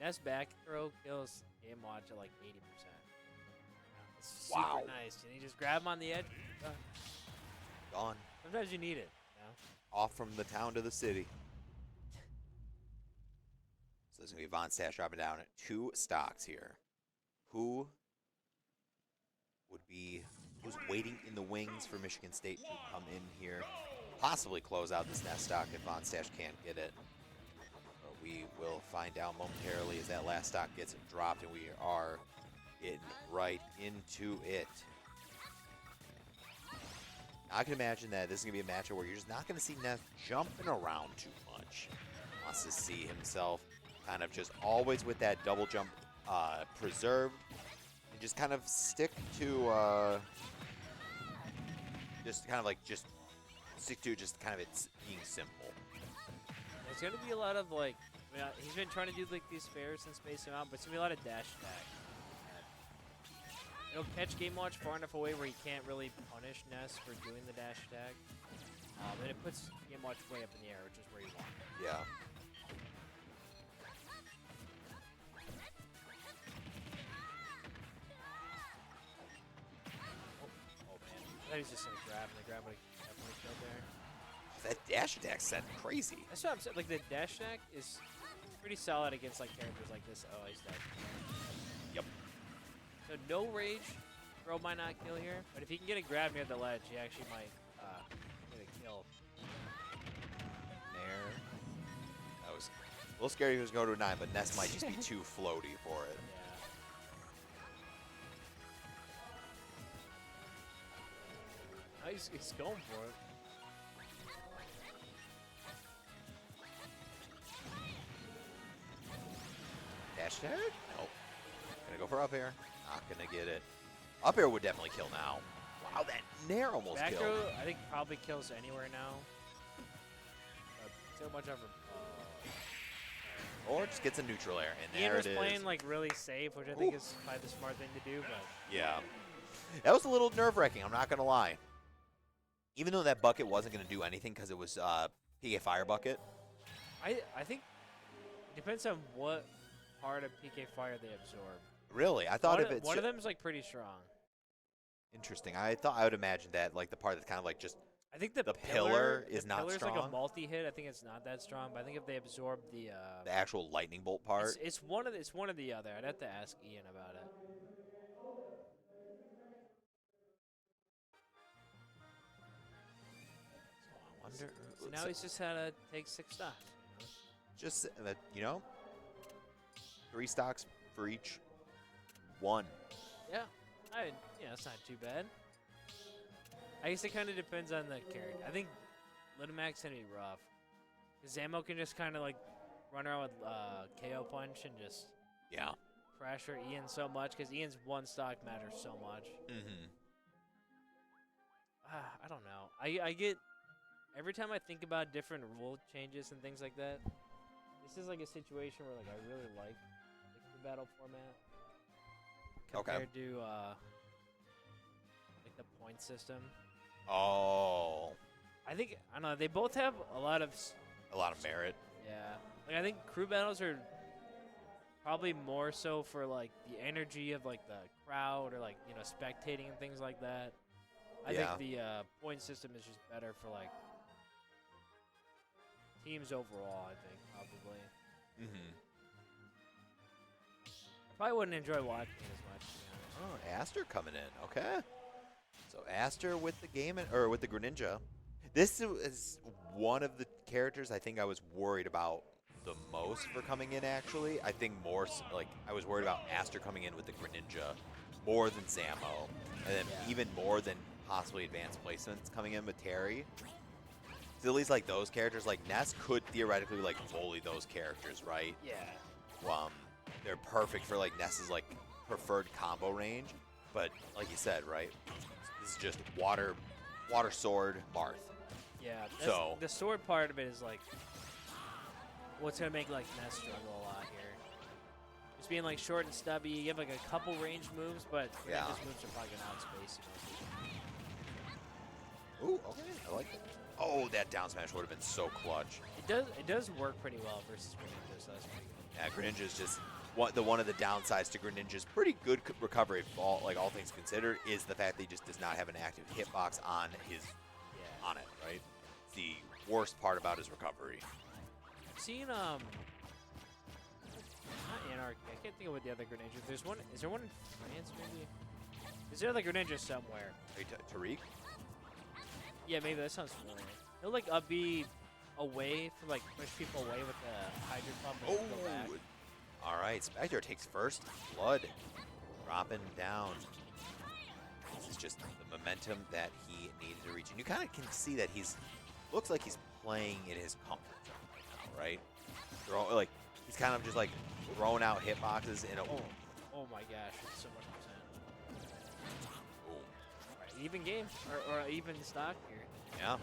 Nest back throw kills Game & Watch at like 80%. It's super nice. And you just grab him on the edge. Gone. Sometimes you need it. Off from the town to the city. So there's going to be Von Stash dropping down at 2 stocks here. Who's waiting in the wings for Michigan State to come in here, possibly close out this Nest stock if Von Stash can't get it. But we will find out momentarily as that last stock gets dropped, and we are getting right into it. I can imagine that this is going to be a matchup where you're just not going to see Ness jumping around too much. He wants to see himself kind of just always with that double jump preserved, and just kind of stick to just kind of it's being simple. There's going to be a lot of he's been trying to do like these fairs and space him out, but it's going to be a lot of dash attack. It'll catch Game Watch far enough away where he can't really punish Ness for doing the dash attack. And it puts Game Watch way up in the air, which is where you want it. Yeah. Oh man. I thought he was just going to grab, and the grab would have definitely killed there. That dash attack set crazy. That's what I'm saying. Like, the dash attack is pretty solid against characters like this. Oh, he's dead. Yep. So no rage, throw might not kill here, but if he can get a grab near the ledge, he actually might get a kill. Nair. That was a little scary if he was going to a 9, but Ness might just be too floaty for it. Yeah. He's going for it. Dash attack? Nope. Gonna go for up air. Not gonna get it. Up air would definitely kill now. Wow, that Nair almost Back killed. throw, I think probably kills anywhere now. So much over. Or just gets a neutral air, and Ian there was it is. playing like really safe, which I think is probably the smart thing to do. But yeah, that was a little nerve-wracking. I'm not gonna lie. Even though that bucket wasn't gonna do anything because it was PK Fire bucket. I think it depends on what part of PK Fire they absorb. Really, I thought one of them's like pretty strong. Interesting. I thought I would imagine that like the part that's kind of like just. I think the pillar is not pillar's strong. like a multi-hit. I think it's not that strong, but I think if they absorb the actual lightning bolt part, it's one of the other. I'd have to ask Ian about it. I wonder. So now he's just had to take 6 stocks. Just 3 stocks for each one. Yeah, it's not too bad. I guess it kind of depends on the character. I think Little Mac's gonna be rough. Zamo can just kind of like run around with KO punch and just pressure Ian so much because Ian's 1 stock matters so much. Mm-hmm. I don't know. I get every time I think about different rule changes and things like that. This is like a situation where like I really like the battle format compared to like the point system. Oh. I don't know. They both have a lot of merit. Yeah. Like I think crew battles are probably more so for like the energy of like the crowd or like spectating and things like that. I think the point system is just better for like teams overall. I think probably. Mm-hmm. I probably wouldn't enjoy watching it as much. To be honest. Oh, Aster coming in. Okay. So Aster with the with the Greninja. This is one of the characters I think I was worried about the most for coming in. Actually, I think more like I was worried about Aster coming in with the Greninja more than Zamo, and then even more than possibly advanced placements coming in with Terry. So at least like those characters, like Ness could theoretically like bully those characters, right? Yeah. They're perfect for like Ness's like preferred combo range, but like you said, right? This is just water sword, Marth. Yeah. So the sword part of it is like what's gonna make like Ness struggle a lot here. Just being like short and stubby, you have like a couple range moves, but his moves are probably gonna outspace you. Ooh, okay, I like it. Oh, that down smash would have been so clutch. It does work pretty well versus Greninja, so that's pretty good. Yeah, Greninja's just one of the downsides to Greninja's pretty good recovery, all things considered, is the fact that he just does not have an active hitbox on on it, right? It's the worst part about his recovery. I've seen not Anarchy. I can't think of what the other Greninja. There's one. Is there one in France maybe? Is there like Greninja somewhere? Tariq? Yeah, maybe that sounds familiar. He'll like be away from like push people away with the Hydro Pump and go back. All right, Spectre takes first blood, dropping down. This is just the momentum that he needed to reach, and you kind of can see that looks like he's playing in his comfort zone right now, right? He's kind of just like throwing out hitboxes in a. Oh my gosh, it's so much percent. Boom. Right, even game or even stock here. Yeah.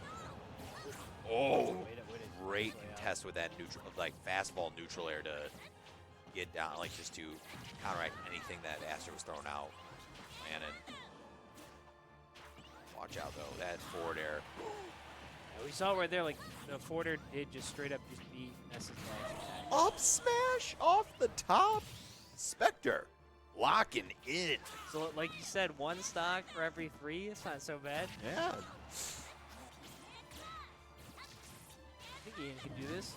Oh, Way to great test with that neutral, like fastball neutral air to get down, like just to counteract anything that Aster was throwing out. And watch out though, that forward air. Yeah, we saw right there, like the forward air did just straight up just beat Ness's attack. Up smash off the top. Spectre locking in. So like you said, 1 stock for every 3. It's not so bad. Yeah. I think Ian can do this.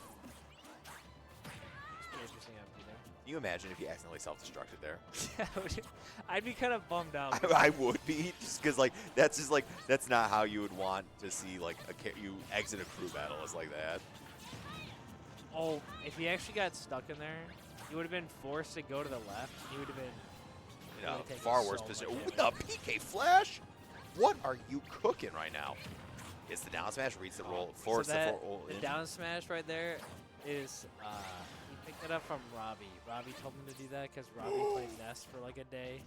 It's pretty interesting up there. Can you imagine if you accidentally self-destructed there? Yeah, I'd be kind of bummed out. I would be, just because that's not how you would want to see like you exit a crew battle is like that. Oh, if he actually got stuck in there, he would have been forced to go to the left. He would have been far worse position. Ooh, the PK Flash! What are you cooking right now? It's the down smash, reads the roll, force the down smash right there is he picked it up from Robbie. Robbie told him to do that because Robbie played Nest for like a day.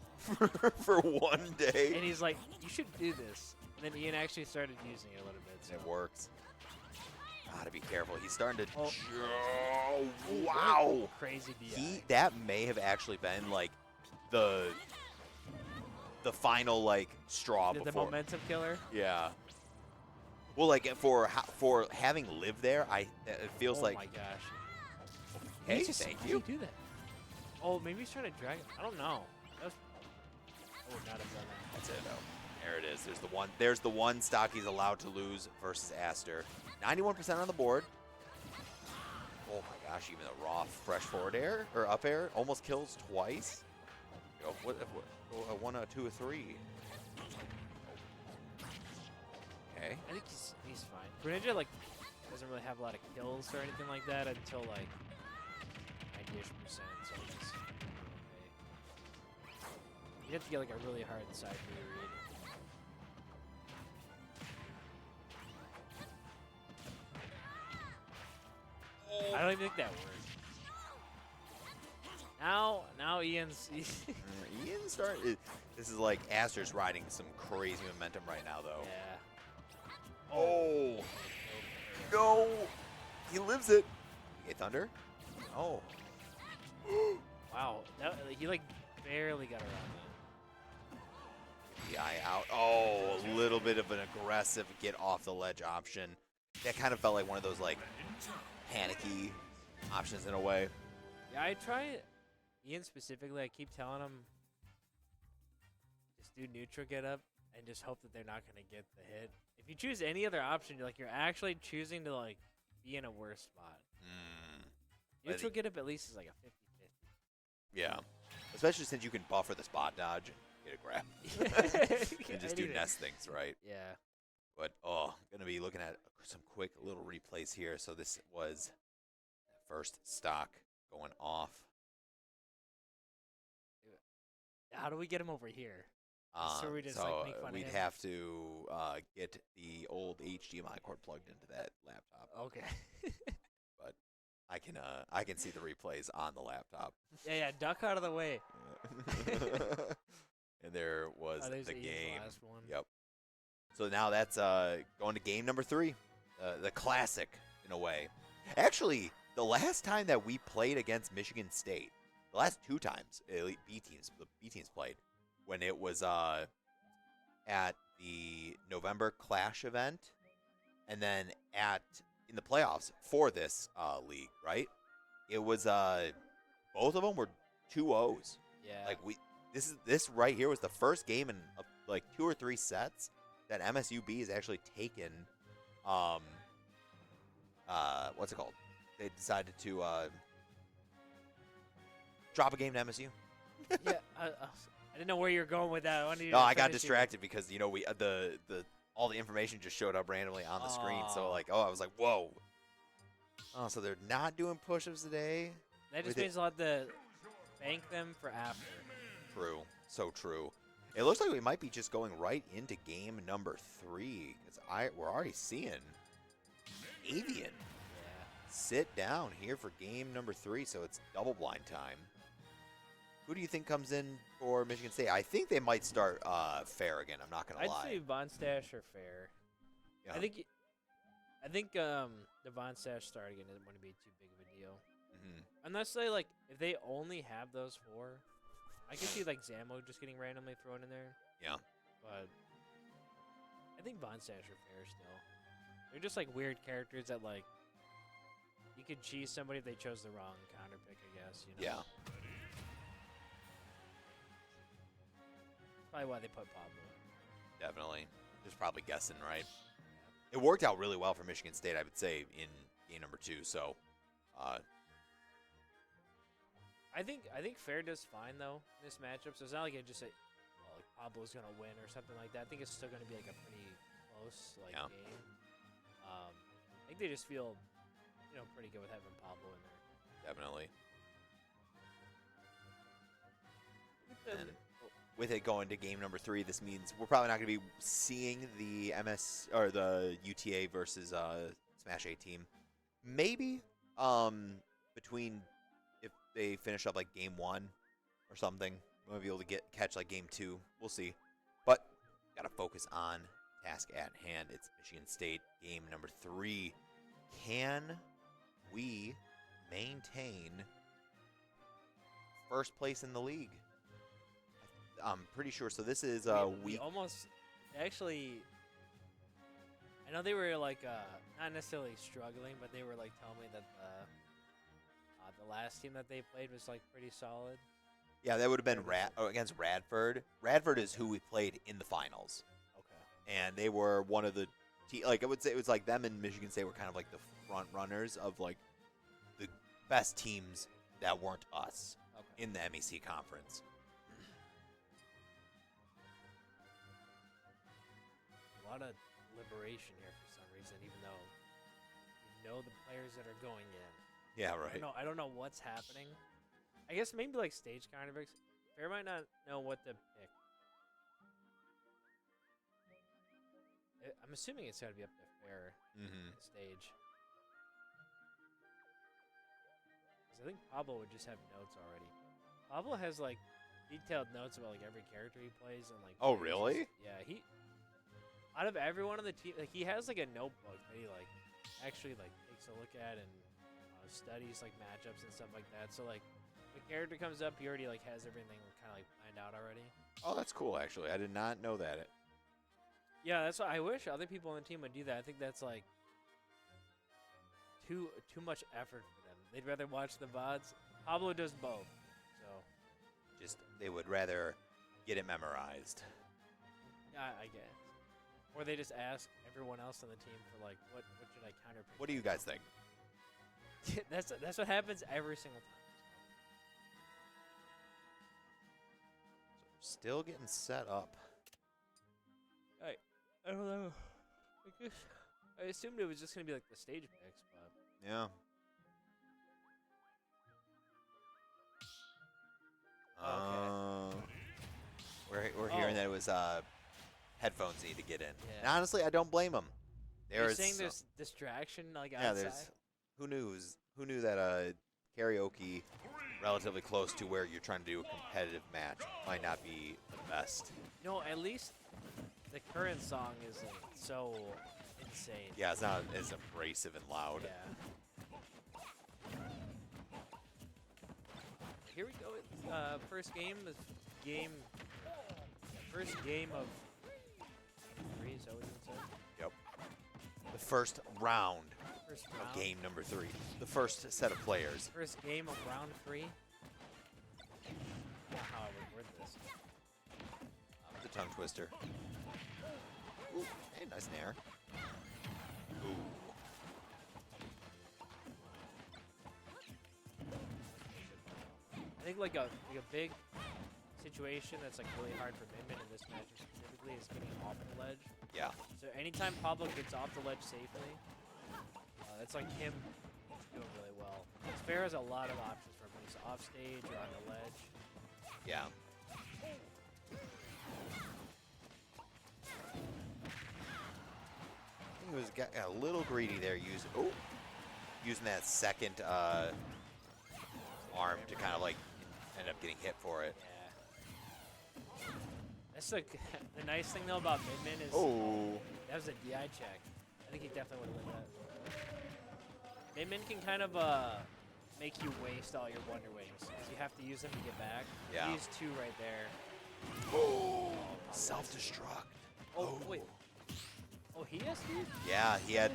For 1 day. And he's like, you should do this. And then Ian actually started using it a little bit. So. It works. Gotta be careful. He's starting to. Oh. Oh, wow. Crazy DI. That may have actually been like the final like straw The before. momentum killer. Yeah. Well, like for having lived there, it feels like. Oh my gosh. Hey, Thank thank you. you. Do that? Oh, maybe he's trying to drag. I don't know. That was, I would not have done that. That's it though. There it is. There's the one stock he's allowed to lose versus Aster. 91% on the board. Oh my gosh, even the raw fresh forward air or up air almost kills twice. Yo, what, a 1, a 2, a 3. Okay. I think he's fine. Greninja like doesn't really have a lot of kills or anything like that until like 90ish%. So it's okay. You have to get like a really hard side B read. I don't even think that worked. Now Ian's. Ian this is like Aster's riding some crazy momentum right now, though. Yeah. Oh. No. He lives it. Okay, Thunder. Oh. Wow. He like barely got around that. The eye out. Oh, a little bit of an aggressive get off the ledge option. That kind of felt like one of those like panicky options in a way. Yeah, I try it. Ian specifically, I keep telling him just do neutral get up and just hope that they're not gonna get the hit. If you choose any other option, you're actually choosing to like be in a worse spot. Neutral get up at least is like a 50-50. Yeah, especially since you can buffer the spot dodge and get a grab and just do nest things, right? Yeah. But gonna be looking at some quick little replays here. So this was first stock going off. How do we get him over here? So we just like make fun of we'd him? have to get the old HDMI cord plugged into that laptop. Okay. But I can see the replays on the laptop. Yeah, duck out of the way. And there was there's the Ian's game. last one. Yep. So now that's going to game number 3, the classic in a way. Actually, the last time that we played against Michigan State, the last 2 times the B teams played, when it was at the November Clash event, and then in the playoffs for this league, right? It was both of them were 2-0s. Yeah. Like this right here was the first game in like 2 or 3 sets that MSUB has actually taken. What's it called? They decided to drop a game to MSU. Yeah, I didn't know where you were going with that. I got distracted because we all the information just showed up randomly on the screen. So I was like, whoa. Oh, so they're not doing push-ups today. That just means I'll have to bank them for after. True, so true. It looks like we might be just going right into game number 3 because we're already seeing Avian sit down here for game number 3. So it's double blind time. Who do you think comes in for Michigan State? I think they might start Fair again. I'm not gonna lie. I'd say Von Stash or Fair. Yeah. I think the Von Stash start again isn't going to be too big of a deal. Unless they if they only have those 4, I could see like Zamo just getting randomly thrown in there. Yeah. But I think Von Stash or Fair still. They're just like weird characters that you could cheese somebody if they chose the wrong counter pick, I guess. Yeah. Probably why they put Pablo. Definitely. Just probably guessing, right? It worked out really well for Michigan State, I would say, in game number 2. So, I think Fair does fine though in this matchup. So it's not like it just like Pablo's gonna win or something like that. I think it's still gonna be like a pretty close game. I think they just feel pretty good with having Pablo in there. Definitely. And with it going to game number 3, this means we're probably not going to be seeing the the UTA versus Smash 8 team. Maybe between if they finish up like game 1 or something, we'll be able to catch like game 2. We'll see. But got to focus on task at hand. It's Michigan State game number 3 can we maintain first place in the league? I'm pretty sure. So this is we almost actually. I know they were like not necessarily struggling, but they were like telling me that the last team that they played was like pretty solid. Yeah, that would have been against Radford. Radford is who we played in the finals. Okay. And they were one of the like I would say it was like them and Michigan State were kind of like the front runners of like the best teams that weren't us in the MEC conference. A lot of liberation here for some reason, even though you know the players that are going in. Yeah, right. I don't know what's happening. I guess maybe like stage counterpicks. Fair might not know what to pick. I'm assuming it's got to be up to Fair stage. Because I think Pablo would just have notes already. Pablo has like detailed notes about like every character he plays and like. Oh really? Yeah, he. Out of everyone on the team, like he has like a notebook that he like actually like takes a look at and studies like matchups and stuff like that. So like, the character comes up, he already like has everything kind of like planned out already. Oh, that's cool. Actually, I did not know that. Yeah, that's what I wish other people on the team would do that. I think that's like too much effort for them. They'd rather watch the VODs. Pablo does both, so just they would rather get it memorized. I guess, or they just ask everyone else on the team for like, what should I counter? What do you guys think? That's what happens every single time. So still getting set up. I don't know. I assumed it was just gonna be like the stage picks, but yeah. We're hearing that it was headphones need to get in. Yeah. And honestly, I don't blame them. You're saying there's distraction like outside? There's who knew that karaoke relatively close to where you're trying to do a competitive match might not be the best. No, at least the current song isn't so insane. Yeah, it's not as abrasive and loud. Yeah. Here we go. First game. First game of 3. Is that what you said? Yep. The first round. First round. Of game number 3. The first set of players. First game of round 3. Not how I would word this. The tongue twister. Ooh, hey, nice nair. Ooh. I think like a big situation that's like really hard for Minmin in this match specifically is getting off the ledge. Yeah. So anytime Pablo gets off the ledge safely, that's like him doing really well. Fair has a lot of options for him when he's off stage or on the ledge. Yeah. He was a little greedy there, using that second arm to kind of like end up getting hit for it. Yeah. That's like the nice thing though about Minmin is that was a DI check. I think he definitely would have won that. Minmin can kind of make you waste all your Wonder Wings because you have to use them to get back. Yeah. He used 2 right there. Oh, self-destruct. Oh, wait. Oh, he has to? Yeah, he had.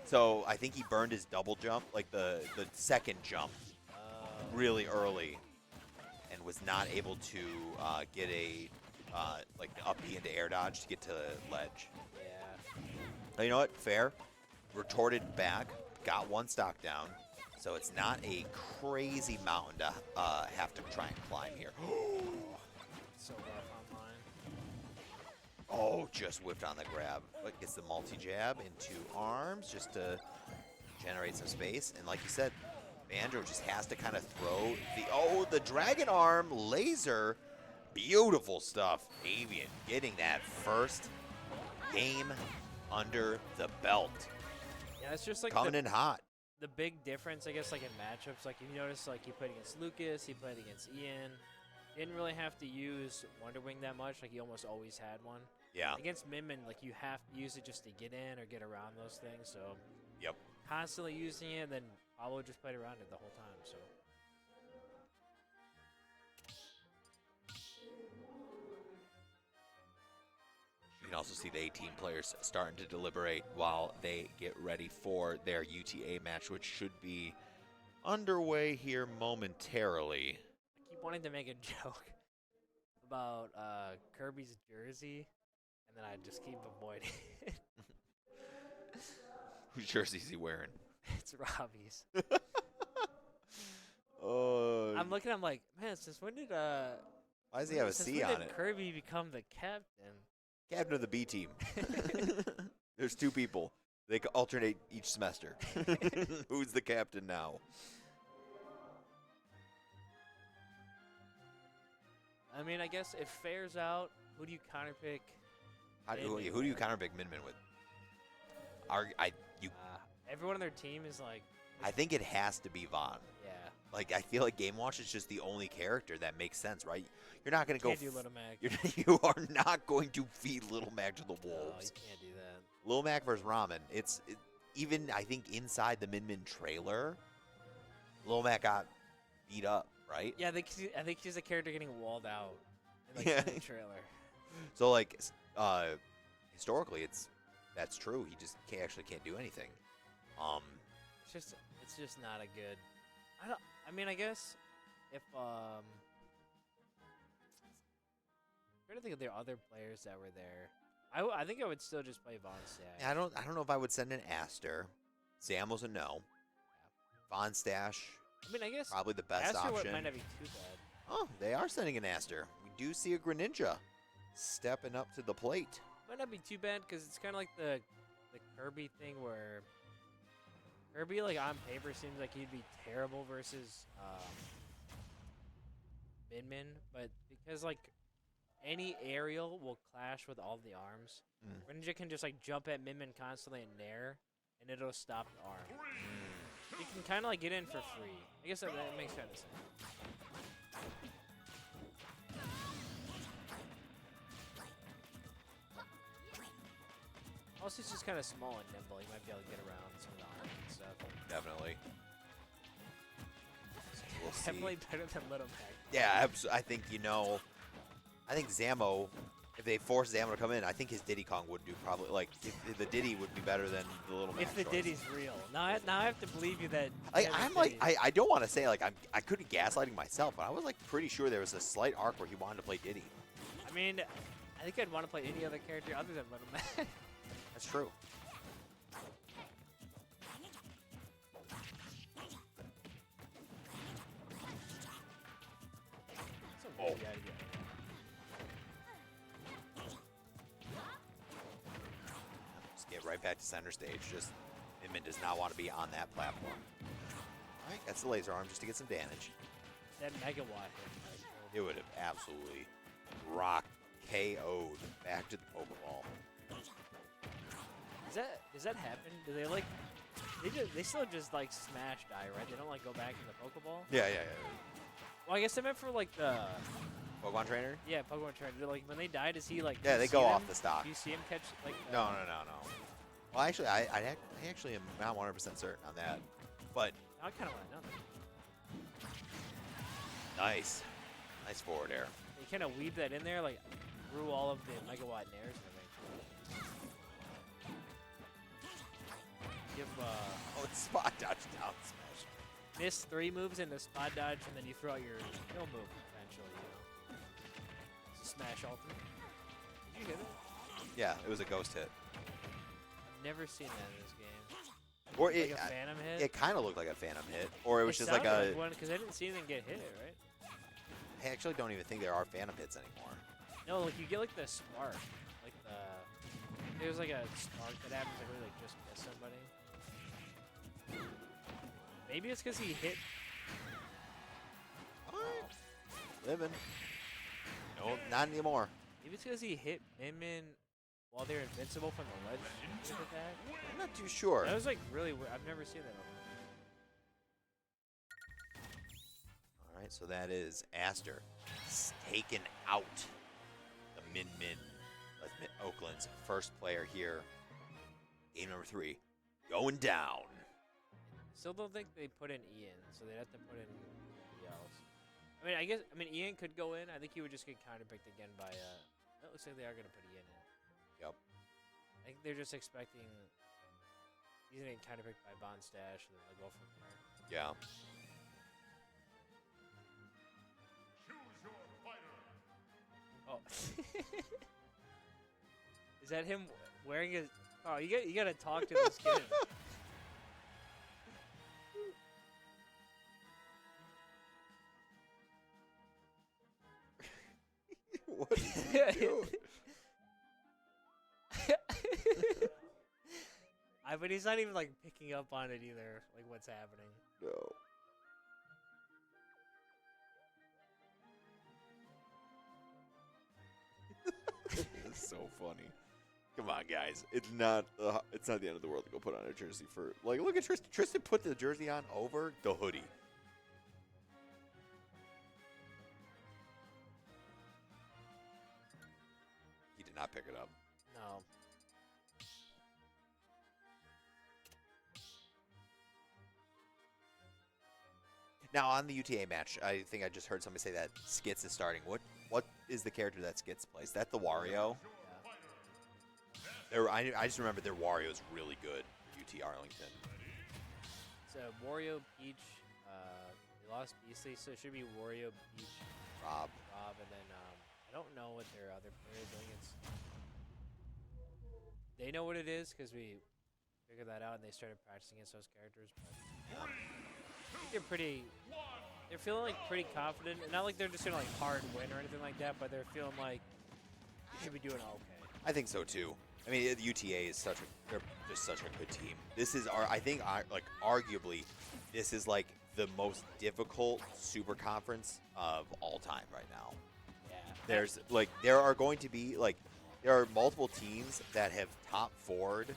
So I think he burned his double jump, like the second jump, really early, and was not able to get a like up B into air dodge to get to the ledge. Yeah. You know what? Fair. Retorted back, got one stock down, so it's not a crazy mountain to have to try and climb here. So rough online. Oh, just whipped on the grab. But gets the multi-jab into arms just to generate some space. And like you said, Banjo just has to kind of throw the dragon arm laser. Beautiful stuff. Avian getting that first game under the belt. Yeah, it's just like coming in hot. The big difference, I guess, like in matchups, like if you notice, like he played against Lucas, he played against Ian. Didn't really have to use Wonder Wing that much. Like he almost always had one. Yeah. Against Minmin, like you have to use it just to get in or get around those things. So. Yep. constantly using it, and then Pablo just played around it the whole time. So. You can also see the 18 players starting to deliberate while they get ready for their UTA match, which should be underway here momentarily. I keep wanting to make a joke about Kirby's jersey, and then I just keep avoiding it. Whose jersey is he wearing? It's Robbie's. I'm looking, I'm like, man, since when did why does he have a C on it? Kirby become the captain? Captain of the B team. There's 2 people. They can alternate each semester. Who's the captain now? I mean, I guess if fair's out, who do you counterpick? Who do you counterpick Min with? Everyone on their team is like. I think it has to be Vaughn. Yeah. Like, I feel like Game Watch is just the only character that makes sense, right? You're not going to go. Can't do Little Mac. You are not going to feed Little Mac to the wolves. No, you can't do that. Little Mac versus Ramen. Even I think inside the Min Min trailer, Little Mac got beat up, right? Yeah, I think he's a character getting walled out in the trailer. So like, historically, that's true. He just actually can't do anything. It's just not a good. I mean, I guess if I'm trying to think of the other players that were there. I think I would still just play Von Stash. I don't know if I would send an Aster. Zamo's a no. Yeah. Von Stash. I mean, I guess probably the best Aster option. might not be too bad. Oh, they are sending an Aster. We do see a Greninja stepping up to the plate. Might not be too bad because it's kind of like the Kirby thing where Kirby, like on paper, seems like he'd be terrible versus Min Min, but because like any aerial will clash with all the arms, Greninja can just like jump at Min Min constantly and nair, and it'll stop the arm. You can kind of like get in for free. I guess that makes kind of sense. Also, it's just kind of small and nimble. You might be able to get around some of the arms and stuff. Definitely. We'll see. Definitely better than Little Mac. Yeah, I think, I think Zamo, if they force Zamo to come in, I think his Diddy Kong would do probably, like, if the Diddy would be better than the Little Mac. If the Diddy's real. Now I have to believe you that. I don't want to say, like, I could be gaslighting myself, but I was, like, pretty sure there was a slight arc where he wanted to play Diddy. I mean, I think I'd want to play any other character other than Little Mac. That's true. Oh. Just get right back to center stage. Just Min Min does not want to be on that platform. All right, that's the laser arm just to get some damage. That Mega Watt hit. It would have absolutely rocked KO'd back to the Pokeball. Does that happen? Do they like? They still just like smash die, right? They don't like go back in the Pokeball. Yeah. Well, I guess I meant for like the Pokemon trainer. Yeah, Pokemon trainer. Like when they die, does he like? Yeah, they go off the stock. Do you see him catch like? No. Well, actually, I actually am not 100% certain on that, but I kind of want to know that. nice forward air. You kind of weave that in there, like through all of the Megawatt nairs and everything. Give it's spot dodge down smash. Miss 3 moves into spot dodge, and then you throw out your kill move eventually. It's a smash ultimate. Did you hit it? Yeah, it was a ghost hit. I've never seen that in this game. Or like a phantom hit. It kind of looked like a phantom hit, or it was just like one because I didn't see anything get hit, right? I actually don't even think there are phantom hits anymore. No, like you get like the spark, like there's like a spark that happens like really like just miss somebody. Maybe it's because he hit. Living. No, not anymore. Maybe it's because he hit Min Min while they're invincible from the ledge. I'm not too sure. That was like really weird. I've never seen that. All right, so that is Aster taken out the Min Min. Oakland's first player here. Game number 3 going down. Still don't think they put in Ian, so they'd have to put in somebody else. I mean, Ian could go in. I think he would just get counterpicked again by. It looks like they are gonna put Ian in. Yep. I think they're just expecting. He's gonna get counterpicked by Von Stash, and then they'll go from there. Yeah. Choose your fighter. Oh. Is that him wearing his? Oh, you gotta talk to the skin. What is he doing? But he's not even like picking up on it either, like what's happening. No. It's so funny. Come on, guys. It's not the end of the world to go put on a jersey for. Like, look at Tristan. Tristan put the jersey on over the hoodie. He did not pick it up. No. Now, on the UTA match, I think I just heard somebody say that Skits is starting. What is the character that Skits plays? That the Wario? I just remember their Wario is really good for UT Arlington. It's Wario, Peach. They lost Beastly, so it should be Wario, Peach, Rob, and then I don't know what their other player is doing. They know what it is because we figured that out and they started practicing against those characters. But I think they're feeling like pretty confident, and not like they're just gonna like hard win or anything like that, but they're feeling like they should be doing okay. I think so too. I mean, the UTA is they're just such a good team. This is arguably, this is like the most difficult super conference of all time right now. Yeah. There are going to be there are multiple teams that have top for'd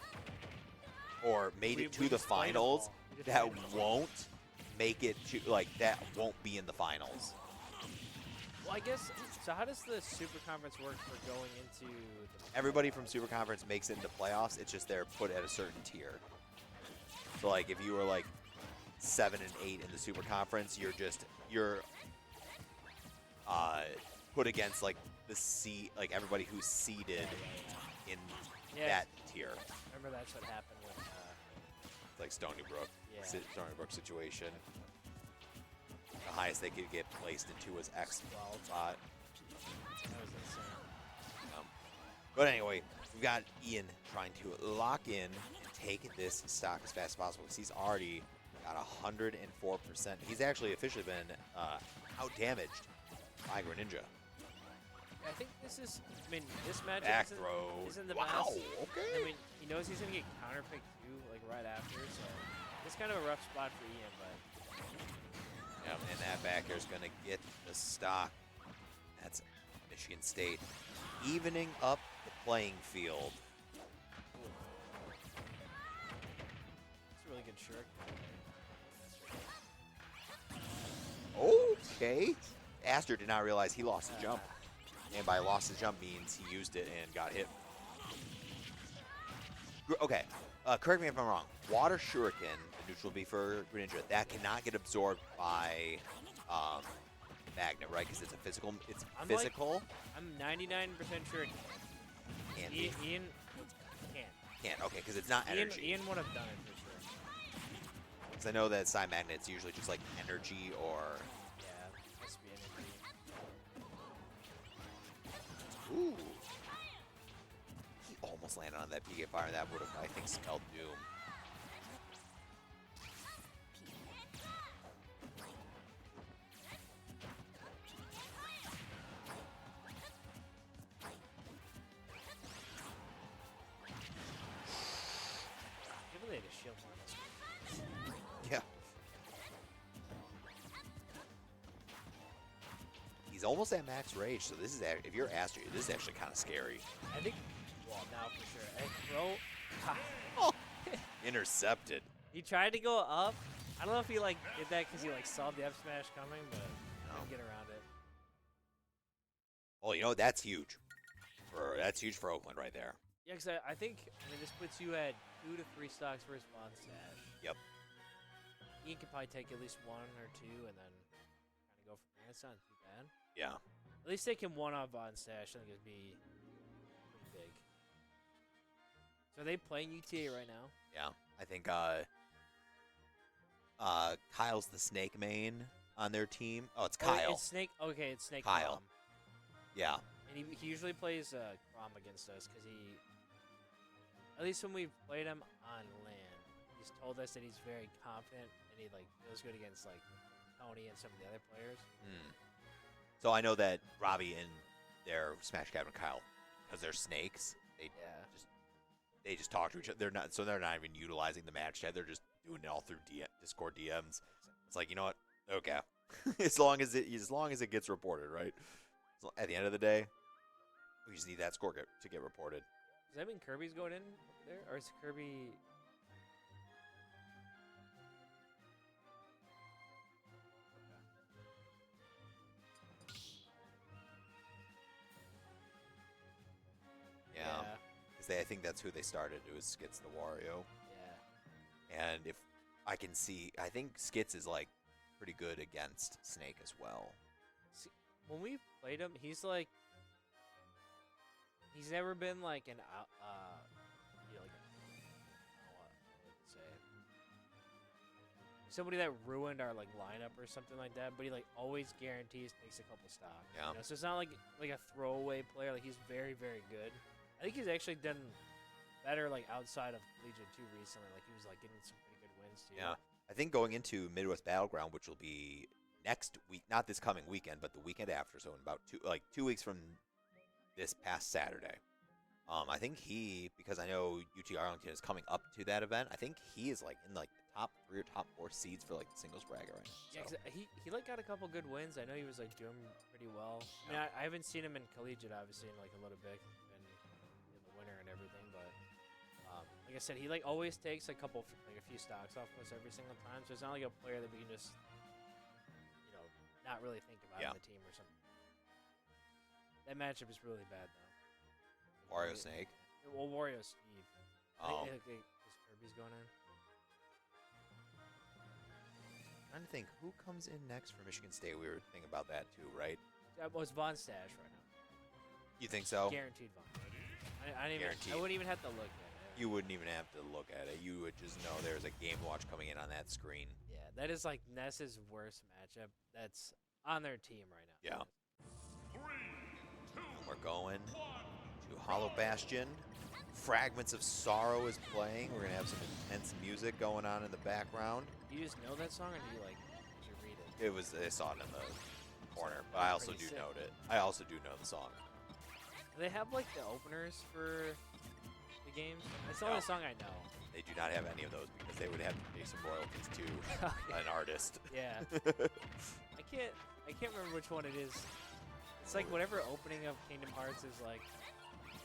or made it to the finals that won't make it to that won't be in the finals. Well, I guess so. How does the super conference work for going into the Everybody from super conference makes it into playoffs. It's just they're put at a certain tier. So like if you were like 7 and 8 in the super conference, you're put against like everybody who's seeded in that tier. Remember that's what happened with Like Stony Brook. Yeah. Stony Brook situation. The highest they could get placed into was X spot. that was insane. But anyway, we've got Ian trying to lock in and take this stock as fast as possible because he's already got 104%. He's actually officially been out-damaged by Greninja. I think this match Back isn't, throw. isn't the Wow, best. okay. I mean, he knows he's going to get counterpicked too, like right after, so it's kind of a rough spot for Ian, but... Yep, and that back air is going to get the stock. That's Michigan State evening up the playing field. It's a really good shirt. Okay. Aster did not realize he lost his jump. And by lost his jump means he used it and got hit. Okay, correct me if I'm wrong. Water Shuriken, the neutral B for Greninja, that cannot get absorbed by Magnet, right? Because it's a physical. It's physical. I'm 99% sure it Can can. be. Ian can't. Can't. Okay, because it's not energy. Ian would have done it for sure. Because I know that Psy Magnet's usually just like energy or. Yeah, it has to be energy. Ooh. He almost landed on that PK fire. That would have, I think, spelled doom. Give me the shield on this one. Yeah. He's almost at max rage, so this is if you're Aster, this is actually kind of scary. I think, well, now for sure. And throw. Oh, intercepted. He tried to go up. I don't know if he like did that because he like saw the F smash coming, but couldn't get around it. Oh, you know that's huge. That's huge for Oakland right there. Yeah, because I think this puts you at 2 to 3 stocks versus Von Stash. Yep. he could probably take at least 1 or 2 and then kind of go from there. It's not too bad. Yeah. At least taking 1 off on Stash, I think it'd be pretty big. So are they playing UTA right now? Yeah. I think Kyle's the Snake main on their team. Oh, it's Kyle. Oh, it's Snake. Okay, it's Snake. Kyle. Crom. Yeah. And he usually plays Crom against us because at least when we've played him on land, he's told us that he's very confident and he like feels good against like Tony and some of the other players. So I know that Robbie and their Smash Captain Kyle, because they're snakes, they just talk to each other. They're not even utilizing the match chat. They're just doing it all through Discord DMs. It's like, you know what? Okay, as long as it gets reported, right? So at the end of the day, we just need that score to get reported. Does that mean Kirby's going in there, or is Kirby? Yeah. Because I think that's who they started. It was Skits the Wario. Yeah. And if I can see, I think Skits is like pretty good against Snake as well. See, when we played him, he's like, he's never been like an you know, like, what would I say, somebody that ruined our like lineup or something like that. But he like always guarantees takes a couple stocks. Yeah. You know? So it's not like a throwaway player. Like he's very very good. I think he's actually done better like outside of Collegiate too recently. Like he was like getting some pretty good wins too. Yeah. I think going into Midwest Battleground, which will be next week, not this coming weekend, but the weekend after, so in about 2 weeks from this past Saturday. I think because I know UT Arlington is coming up to that event, I think he is like in like the top 3 or top 4 seeds for like the singles bracket right now. Yeah, So. 'cause he like got a couple good wins. I know he was like doing pretty well. I mean, I haven't seen him in Collegiate obviously in like a little bit and in the winter and everything, but like I said, he like always takes a few stocks off us every single time. So it's not like a player that we can just, you know, not really think about on the team or something. That matchup is really bad though. Wario Snake. Well, Wario Steve. Oh. I think Kirby's going in. Trying to think who comes in next for Michigan State. We were thinking about that too, right? Well, it's Von Stash right now. You think so? Guaranteed Von. I Guaranteed. wouldn't even have to look at it. You wouldn't even have to look at it. You would just know there's a game watch coming in on that screen. Yeah, that is like Ness's worst matchup that's on their team right now. Yeah. And we're going to Hollow Bastion. Fragments of Sorrow is playing. We're going to have some intense music going on in the background. Do you just know that song, or did you read it? I saw it in the corner, but I also do Pretty sick. know it. I also do know the song. Do they have like the openers for the games? That's the only song I know. They do not have any of those because they would have to pay some royalties to an artist. Yeah. I can't remember which one it is. It's like whatever opening of Kingdom Hearts is like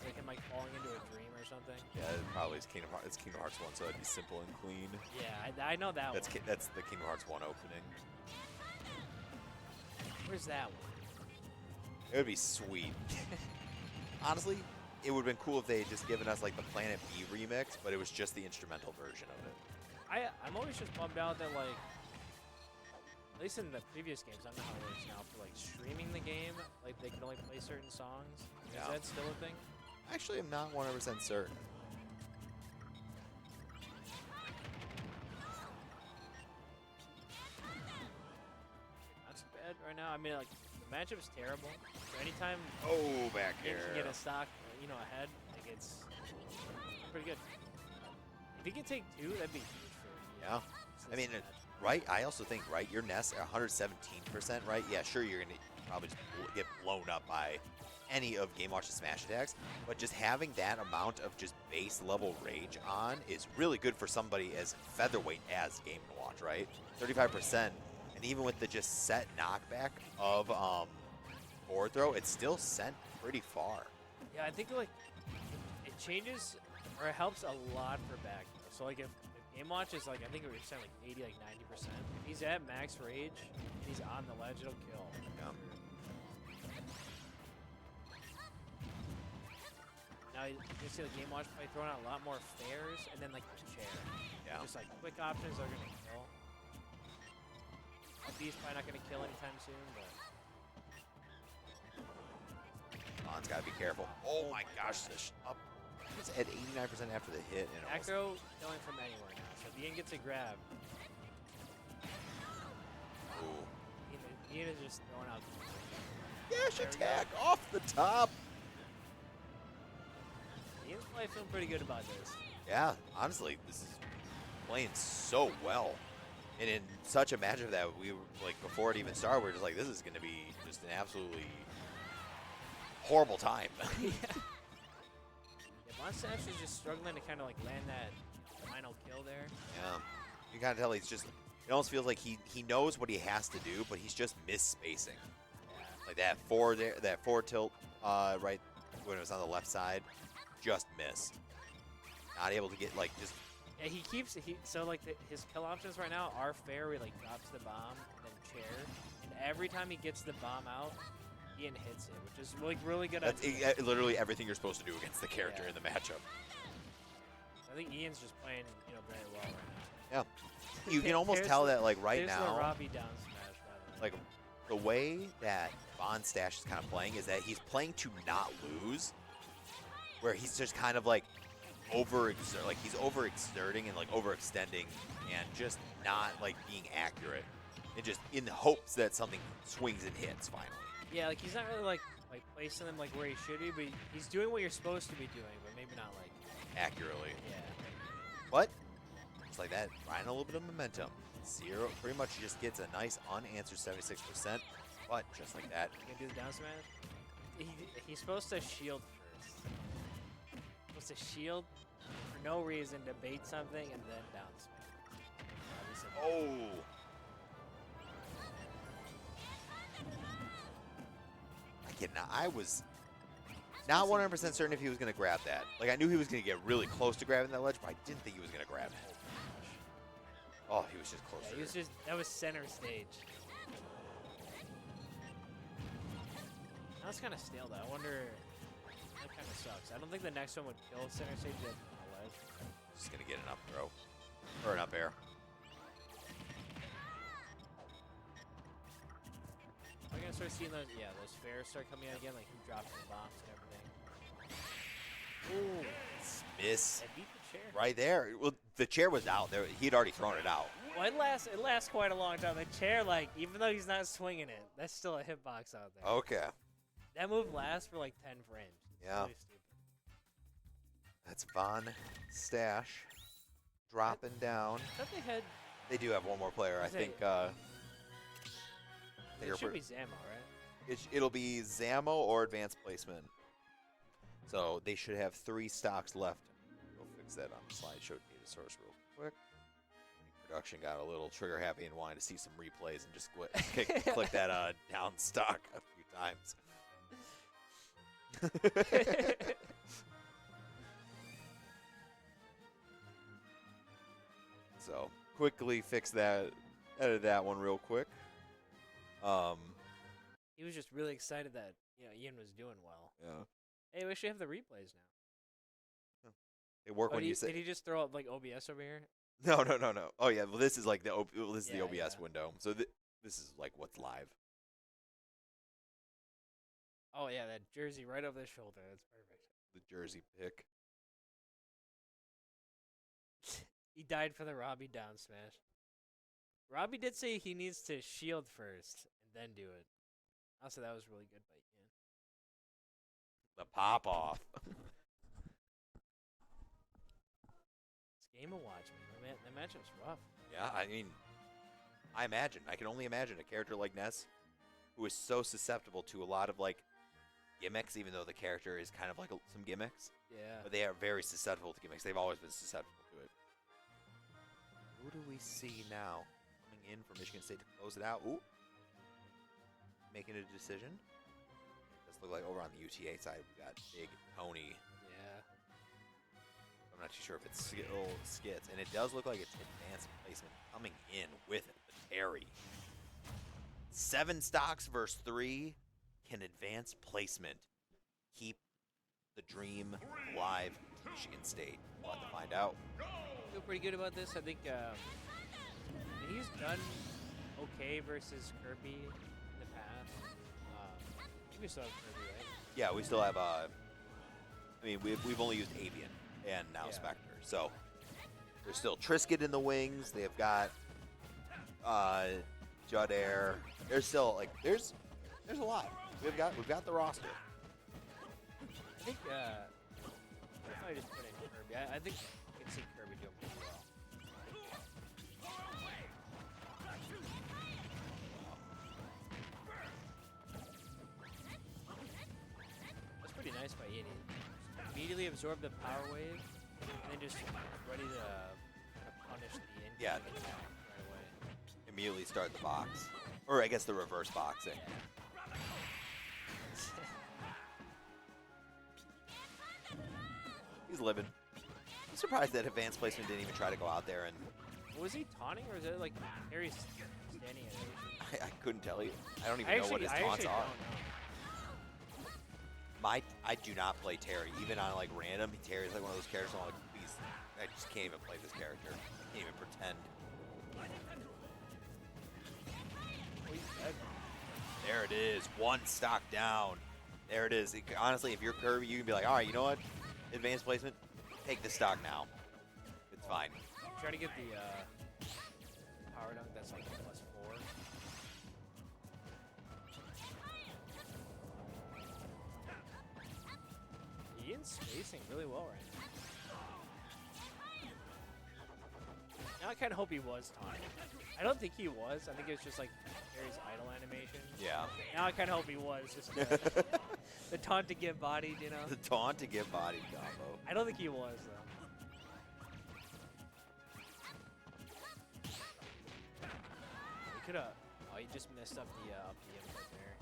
him like falling into a dream or something. Yeah, it probably is Kingdom Hearts. It's Kingdom Hearts 1, so it'd be simple and clean. Yeah, I know that one. That's the Kingdom Hearts 1 opening. Where's that one? It would be sweet. Honestly, it would have been cool if they had just given us like the Planet B remix, but it was just the instrumental version of it. I'm always just bummed out that like, at least in the previous games, I don't know how it works now for like streaming the game, like they can only play certain songs. Yeah. Is that still a thing? Actually, I'm not 100% certain. Not so bad right now. I mean, like the matchup's terrible. So anytime Oh, back you here. can get a stock, ahead, like it's pretty good. If he could take 2, that'd be huge for me. Yeah. I mean, right? I also think, right, your Ness at 117%, right? Yeah, sure, you're going to probably just get blown up by any of Game Watch's smash attacks, but just having that amount of just base level rage on is really good for somebody as featherweight as Game Watch, right? 35%, and even with the just set knockback of forward throw, it's still sent pretty far. Yeah, I think like it changes or it helps a lot for back. So like if Game Watch is like, I think we were saying like 80, like 90%. If he's at max rage and he's on the ledge, it'll kill. Yeah. Now you can see the Game Watch probably throwing out a lot more fairs and then like the chair. Yeah. Just like quick options are gonna kill. He's probably not going to kill anytime soon, but Vaughn's got to be careful. Oh my gosh, up. It's at 89% after the hit. And back throw killing from anywhere now. So if Ian gets a grab, Ian is just throwing out. Dash attack off the top. Ian's probably feeling pretty good about this. Yeah, honestly, this is playing so well. And in such a matchup that we were, like, before it even started, we were just like, this is going to be just an absolutely horrible time. Yeah, Monstache is just struggling to kind of like land that final kill there. Yeah, you can kind of tell he's just, it almost feels like he knows what he has to do, but he's just misspacing. Yeah. Like that four there, that forward tilt right when it was on the left side, just missed. Not able to get, like, just. Yeah, so like his kill options right now are fair. Where he like drops the bomb and then chair, and every time he gets the bomb out, Ian hits it, which is like really good. That's literally everything you're supposed to do against the character in the matchup. I think Ian's just playing, very well right now. Yeah, you can almost tell that, like, right now. The Robbie down smash, by the way. Like, the way that Bonstash is kind of playing is that he's playing to not lose, where he's just kind of like he's overexerting and like overextending and just not like being accurate, and just in the hopes that something swings and hits finally. Yeah, like he's not really like placing them like where he should be, but he's doing what you're supposed to be doing, but maybe not like accurately. Yeah. But just like that, trying a little bit of momentum. Zero pretty much just gets a nice unanswered 76%, but just like that. You gonna do the down smash? He's supposed to shield first. Supposed to shield for no reason to bait something and then down smash. Oh. I was not 100% certain if he was going to grab that. Like, I knew he was going to get really close to grabbing that ledge, but I didn't think he was going to grab it. Oh, he was just closer. Yeah, that was center stage. That was kind of stale, though. I wonder, that kind of sucks. I don't think the next one would kill center stage on the ledge. Just going to get an up throw. Or an up air. We're gonna start seeing those fares start coming out again, like who drops the bombs and everything. Ooh, miss. That beat the chair. Right there. Well, the chair was out there. He'd already thrown it out. Well, it lasts quite a long time. The chair, like, even though he's not swinging it, that's still a hitbox out there. Okay. That move lasts for like 10 frames. It's yeah. really stupid. That's Von Stash dropping down. I thought they had. They do have one more player. I think. It should be Zamo, right? It'll be Zamo or advanced placement. So they should have 3 stocks left. We'll fix that on the slideshow data source real quick. Production got a little trigger happy and wanted to see some replays and just click that down stock a few times. So quickly fix that, edit that one real quick. He was just really excited that Ian was doing well. Yeah. Hey, we actually have the replays now. They work when you say. Did he just throw up like OBS over here? No. Oh yeah, well this is like the OBS yeah. window. So this is like what's live. Oh yeah, that jersey right over the shoulder. That's perfect. The jersey pick. He died for the Robbie down smash. Robbie did say he needs to shield first and then do it. Also, that was really good by Ian. The pop off. It's game of watch, man. That matchup's rough. Yeah, I mean, I can only imagine a character like Ness, who is so susceptible to a lot of like gimmicks, even though the character is kind of like some gimmicks. Yeah. But they are very susceptible to gimmicks. They've always been susceptible to it. Who do we see now coming in for Michigan State to close it out? Ooh. Making a decision. Let's look like over on the UTA side, we got Big Tony. Yeah. I'm not too sure if it's skits, and it does look like it's advanced placement coming in with it. The Terry. 7 stocks versus 3. Can advanced placement keep the dream alive? Michigan State. We'll have to find out. I feel pretty good about this. I think he's done okay versus Kirby in the past. I think we still have Kirby, right? Yeah, we still have. I mean, we've only used Avian and now Yeah. Spectre. So there's still Trisket in the wings. They've got Judair. There's still like there's a lot. We've got the roster. I think if I just put in Kirby, I think I can see Kirby doing pretty well. That's pretty nice by Ian. Immediately absorb the power wave, and then just ready to kind of punish the incoming Yeah. attack right away. Immediately start the box, or I guess the reverse boxing. He's living. I'm surprised that advanced placement didn't even try to go out there, and Was he taunting, or is it like Harry's standing animation? I couldn't tell you. I don't even know what his I taunts actually are. don't know. I do not play Terry, even on like random. Terry's like one of those characters. I'm like, please, I just can't even play this character. Can't even pretend. Oh, he's dead. There it is, one stock down. There it is. Honestly, if you're Kirby, you can be like, all right, you know what? Advanced placement, take the stock now. It's fine. Try to get the power dunk that's like +4. Ian's spacing really well right now. Now I kind of hope he was taunting. I don't think he was. I think it was just like Harry's idle animation. Yeah. Now I kind of hope he was. Just the taunt to get bodied, you know? The taunt to get bodied combo. I don't think he was, though. He could have. Oh, he just messed up the input there.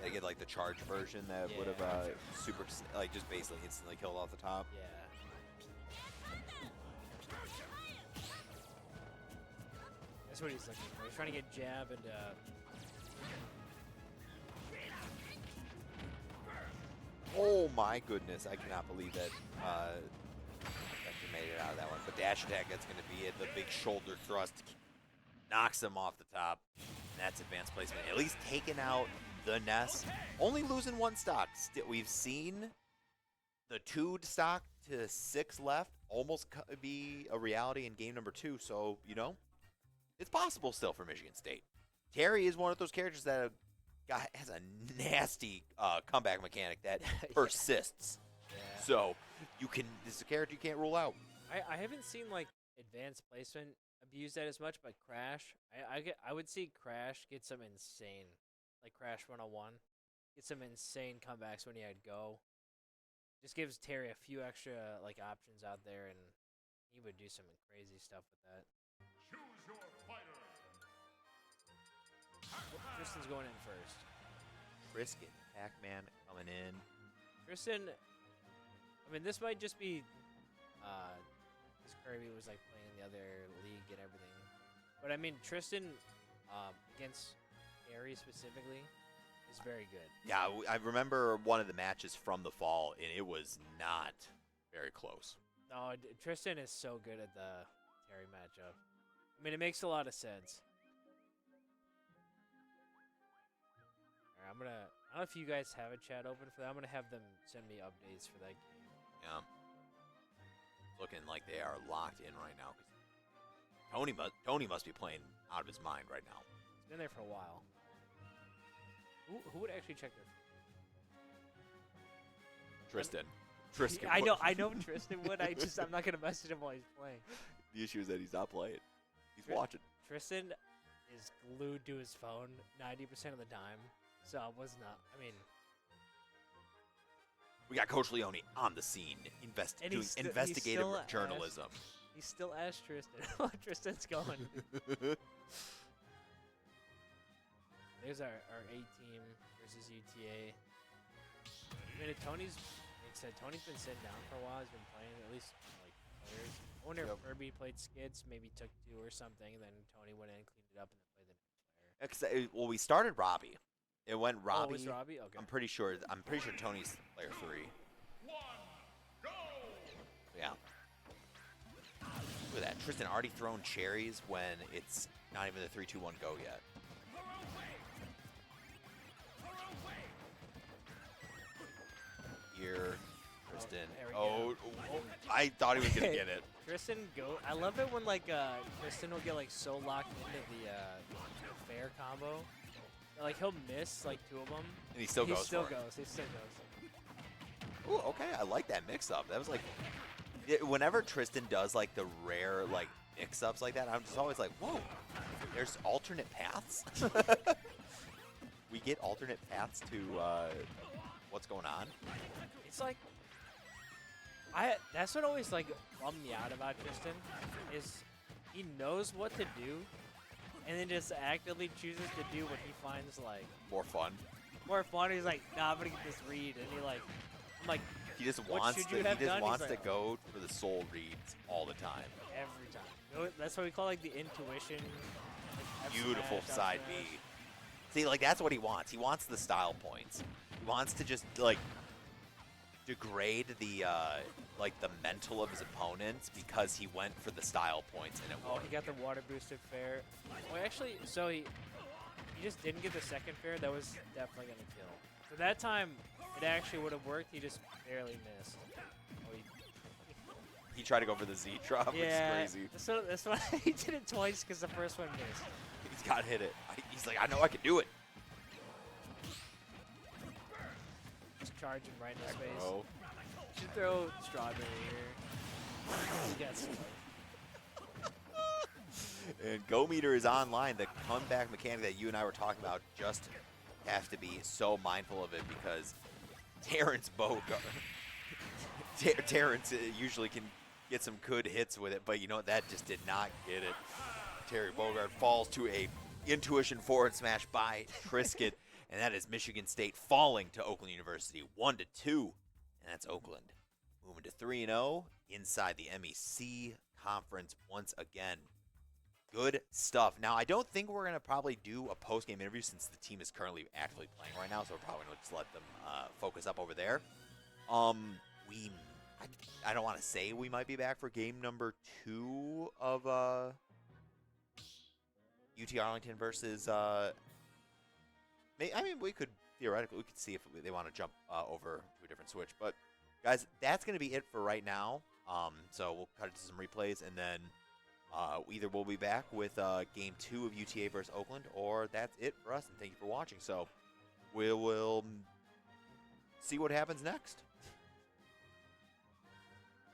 They get like the charge version that would have super like just basically instantly killed off the top. Yeah. That's what he's looking for. He's trying to get jab and Oh my goodness, I cannot believe that Vector made it out of that one. But dash attack, that's going to be it. The big shoulder thrust knocks him off the top. And that's advanced placement. At least taking out the Ness. Only losing one stock. We've seen the 2 stock to 6 left almost be a reality in game number 2. So, you know, it's possible still for Michigan State. Terry is one of those characters that has a nasty comeback mechanic that persists. yeah. So this is a character you can't rule out. I haven't seen like advanced placement abuse that as much, but Crash, I would see Crash get some insane, like Crash 101, get some insane comebacks when he had go. Just gives Terry a few extra like options out there, and he would do some crazy stuff with that. Choose your fighter. Tristan's going in first. Trisket, Pac-Man coming in. Tristan, I mean, this might just be because Kirby was like playing in the other league and everything. But I mean, Tristan against Harry specifically is very good. Yeah, I remember one of the matches from the fall, and it was not very close. No, Tristan is so good at the Terry matchup. I mean, it makes a lot of sense. All right, I don't know if you guys have a chat open for that. I'm gonna have them send me updates for that game. Yeah. It's looking like they are locked in right now. Tony must be playing out of his mind right now. It's been there for a while. Who would actually check their? Tristan. I know Tristan would. I'm not gonna message him while he's playing. The issue is that he's not playing. He's Tris- watching. Tristan is glued to his phone 90% of the time, so I was not. I mean, We got Coach Leone on the scene, And doing he's investigative still journalism. he still asked Tristan while Tristan's going. There's our A team versus UTA. I mean, Tony's been sitting down for a while. He's been playing at least like players. I wonder if Kirby played skids, maybe took 2 or something. Then Tony went in, cleaned it up, and then played the next player. Well, we started Robbie. It went Oh, Robbie. it was Robbie? Okay. I'm pretty sure Tony's player 3. Go! Yeah. Look at that. Tristan already thrown cherries when it's Not even the 3, 2, 1 go yet. Here, Tristan. There we Oh, I thought he was gonna get it. Tristan go. I love it when like Tristan will get like so locked into the fair combo. Like he'll miss like 2 of them. And he still goes. He still for it. goes. He still goes. Ooh, okay, I like that mix-up. That was like, whenever Tristan does like the rare like mix-ups like that, I'm just always like, whoa, there's alternate paths. We get alternate paths to what's going on. It's like that's what always like bummed me out about Tristan is he knows what to do and then just actively chooses to do what he finds like More fun. more fun. He's like, nah, I'm gonna get this read, and I'm like, He just what wants should to. you He have just done? wants He's to like, go for the soul reads all the time. every time. You know, that's what we call like the intuition. Like, F Beautiful smash, side up B. smash. See, like that's what he wants. He wants the style points. He wants to just like degrade the like the mental of his opponents because he went for the style points and it Oh, worked. he got the water boosted fair. Oh, actually, so he just didn't get the second fair. That was definitely gonna kill. So that time, it actually would have worked. He just barely missed. Oh, He tried to go for the Z drop, yeah. which is crazy. So that's why he did it twice because the first one missed. He's got to hit it. He's like, I know I can do it. Just charging right in his face. Oh, Should throw strawberry here. Yes. and Go Meter is online. The comeback mechanic that you and I were talking about, just have to be so mindful of it because Terrence Terrence usually can get some good hits with it, but you know what? That just did not get it. Terry Bogard falls to a intuition forward smash by Trisket, and that is Michigan State falling to Oakland University 1-2, and that's Oakland moving to 3-0 inside the MEC conference once again. Good stuff. Now, I don't think we're going to probably do a post-game interview since the team is currently actively playing right now, so we're probably going to just let them focus up over there. I don't want to say we might be back for game number 2 of UT Arlington versus. I mean, we could theoretically see if they want to jump over to a different switch, but guys, that's going to be it for right now. So we'll cut it to some replays, and then either we'll be back with game 2 of UTA versus Oakland, or that's it for us. And thank you for watching. So we will see what happens next.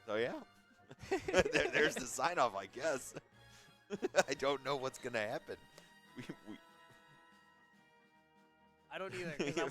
So yeah, there's the sign off, I guess. I don't know what's gonna happen. I don't either. 'Cause I'm